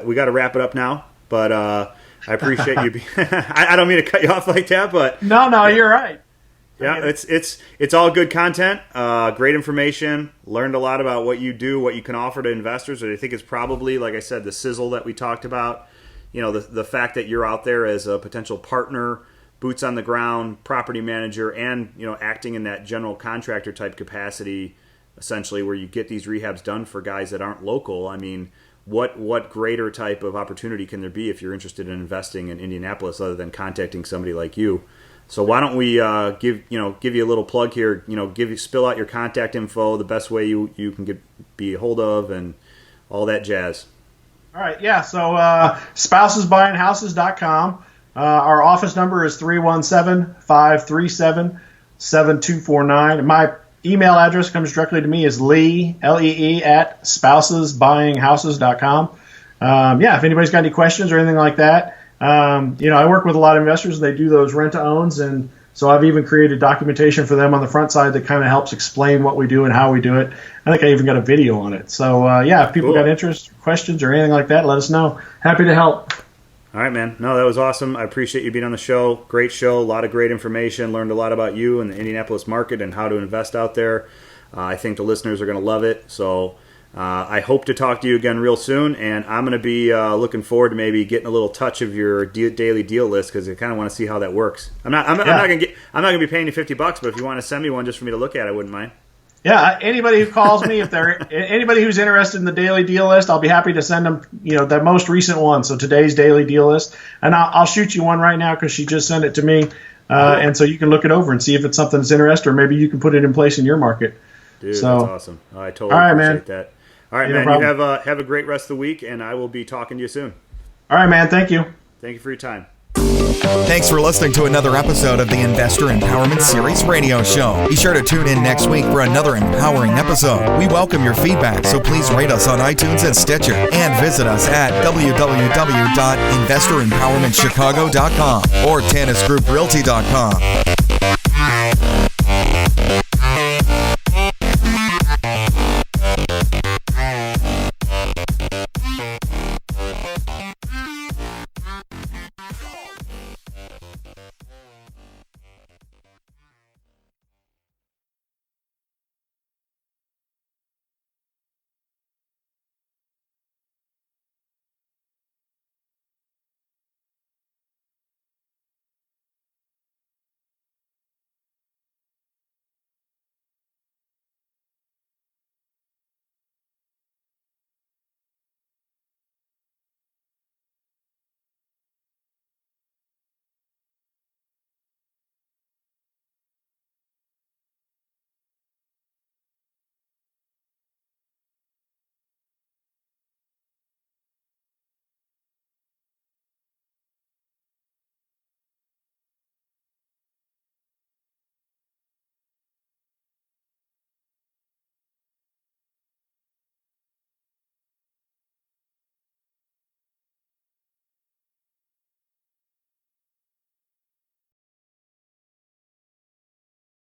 we got to wrap it up now, but I appreciate you. I don't mean to cut you off like that, but
no, you're right.
Yeah, it's all good content, great information. Learned a lot about what you do, what you can offer to investors. And I think it's probably, like I said, the sizzle that we talked about. The fact that you're out there as a potential partner, boots on the ground, property manager, and acting in that general contractor type capacity, essentially, where you get these rehabs done for guys that aren't local. I mean, what greater type of opportunity can there be if you're interested in investing in Indianapolis other than contacting somebody like you? So why don't we give you a little plug here? Spill out your contact info, the best way you can be a hold of, and all that jazz.
All right, yeah. So spousesbuyinghouses.com. Our office number is 317-537-7249. My email address comes directly to me is Lee, Lee, at spousesbuyinghouses.com. If anybody's got any questions or anything like that, I work with a lot of investors. They do those rent-to-owns, and so I've even created documentation for them on the front side that kind of helps explain what we do and how we do it. I think I even got a video on it. So, if people got interest, questions, or anything like that, let us know. Happy to help.
All right, man. No, that was awesome. I appreciate you being on the show. Great show. A lot of great information. Learned a lot about you and the Indianapolis market and how to invest out there. I think the listeners are going to love it. So I hope to talk to you again real soon. And I'm going to be looking forward to maybe getting a little touch of your daily deal list because I kind of want to see how that works. I'm not going to be paying you $50, but if you want to send me one just for me to look at, I wouldn't mind.
Yeah, anybody who calls me, anybody who's interested in the daily deal list, I'll be happy to send them, the most recent one. So today's daily deal list, and I'll shoot you one right now because she just sent it to me, and so you can look it over and see if it's something that's interesting, or maybe you can put it in place in your market.
Dude, that's awesome. I totally appreciate that. All right, man.
Problem.
You have a great rest of the week, and I will be talking to you soon.
All right, man. Thank you.
Thank you for your time.
Thanks for listening to another episode of the Investor Empowerment Series radio show. Be sure to tune in next week for another empowering episode. We welcome your feedback, so please rate us on iTunes and Stitcher, and visit us at www.investorempowermentchicago.com or tennisgrouprealty.com.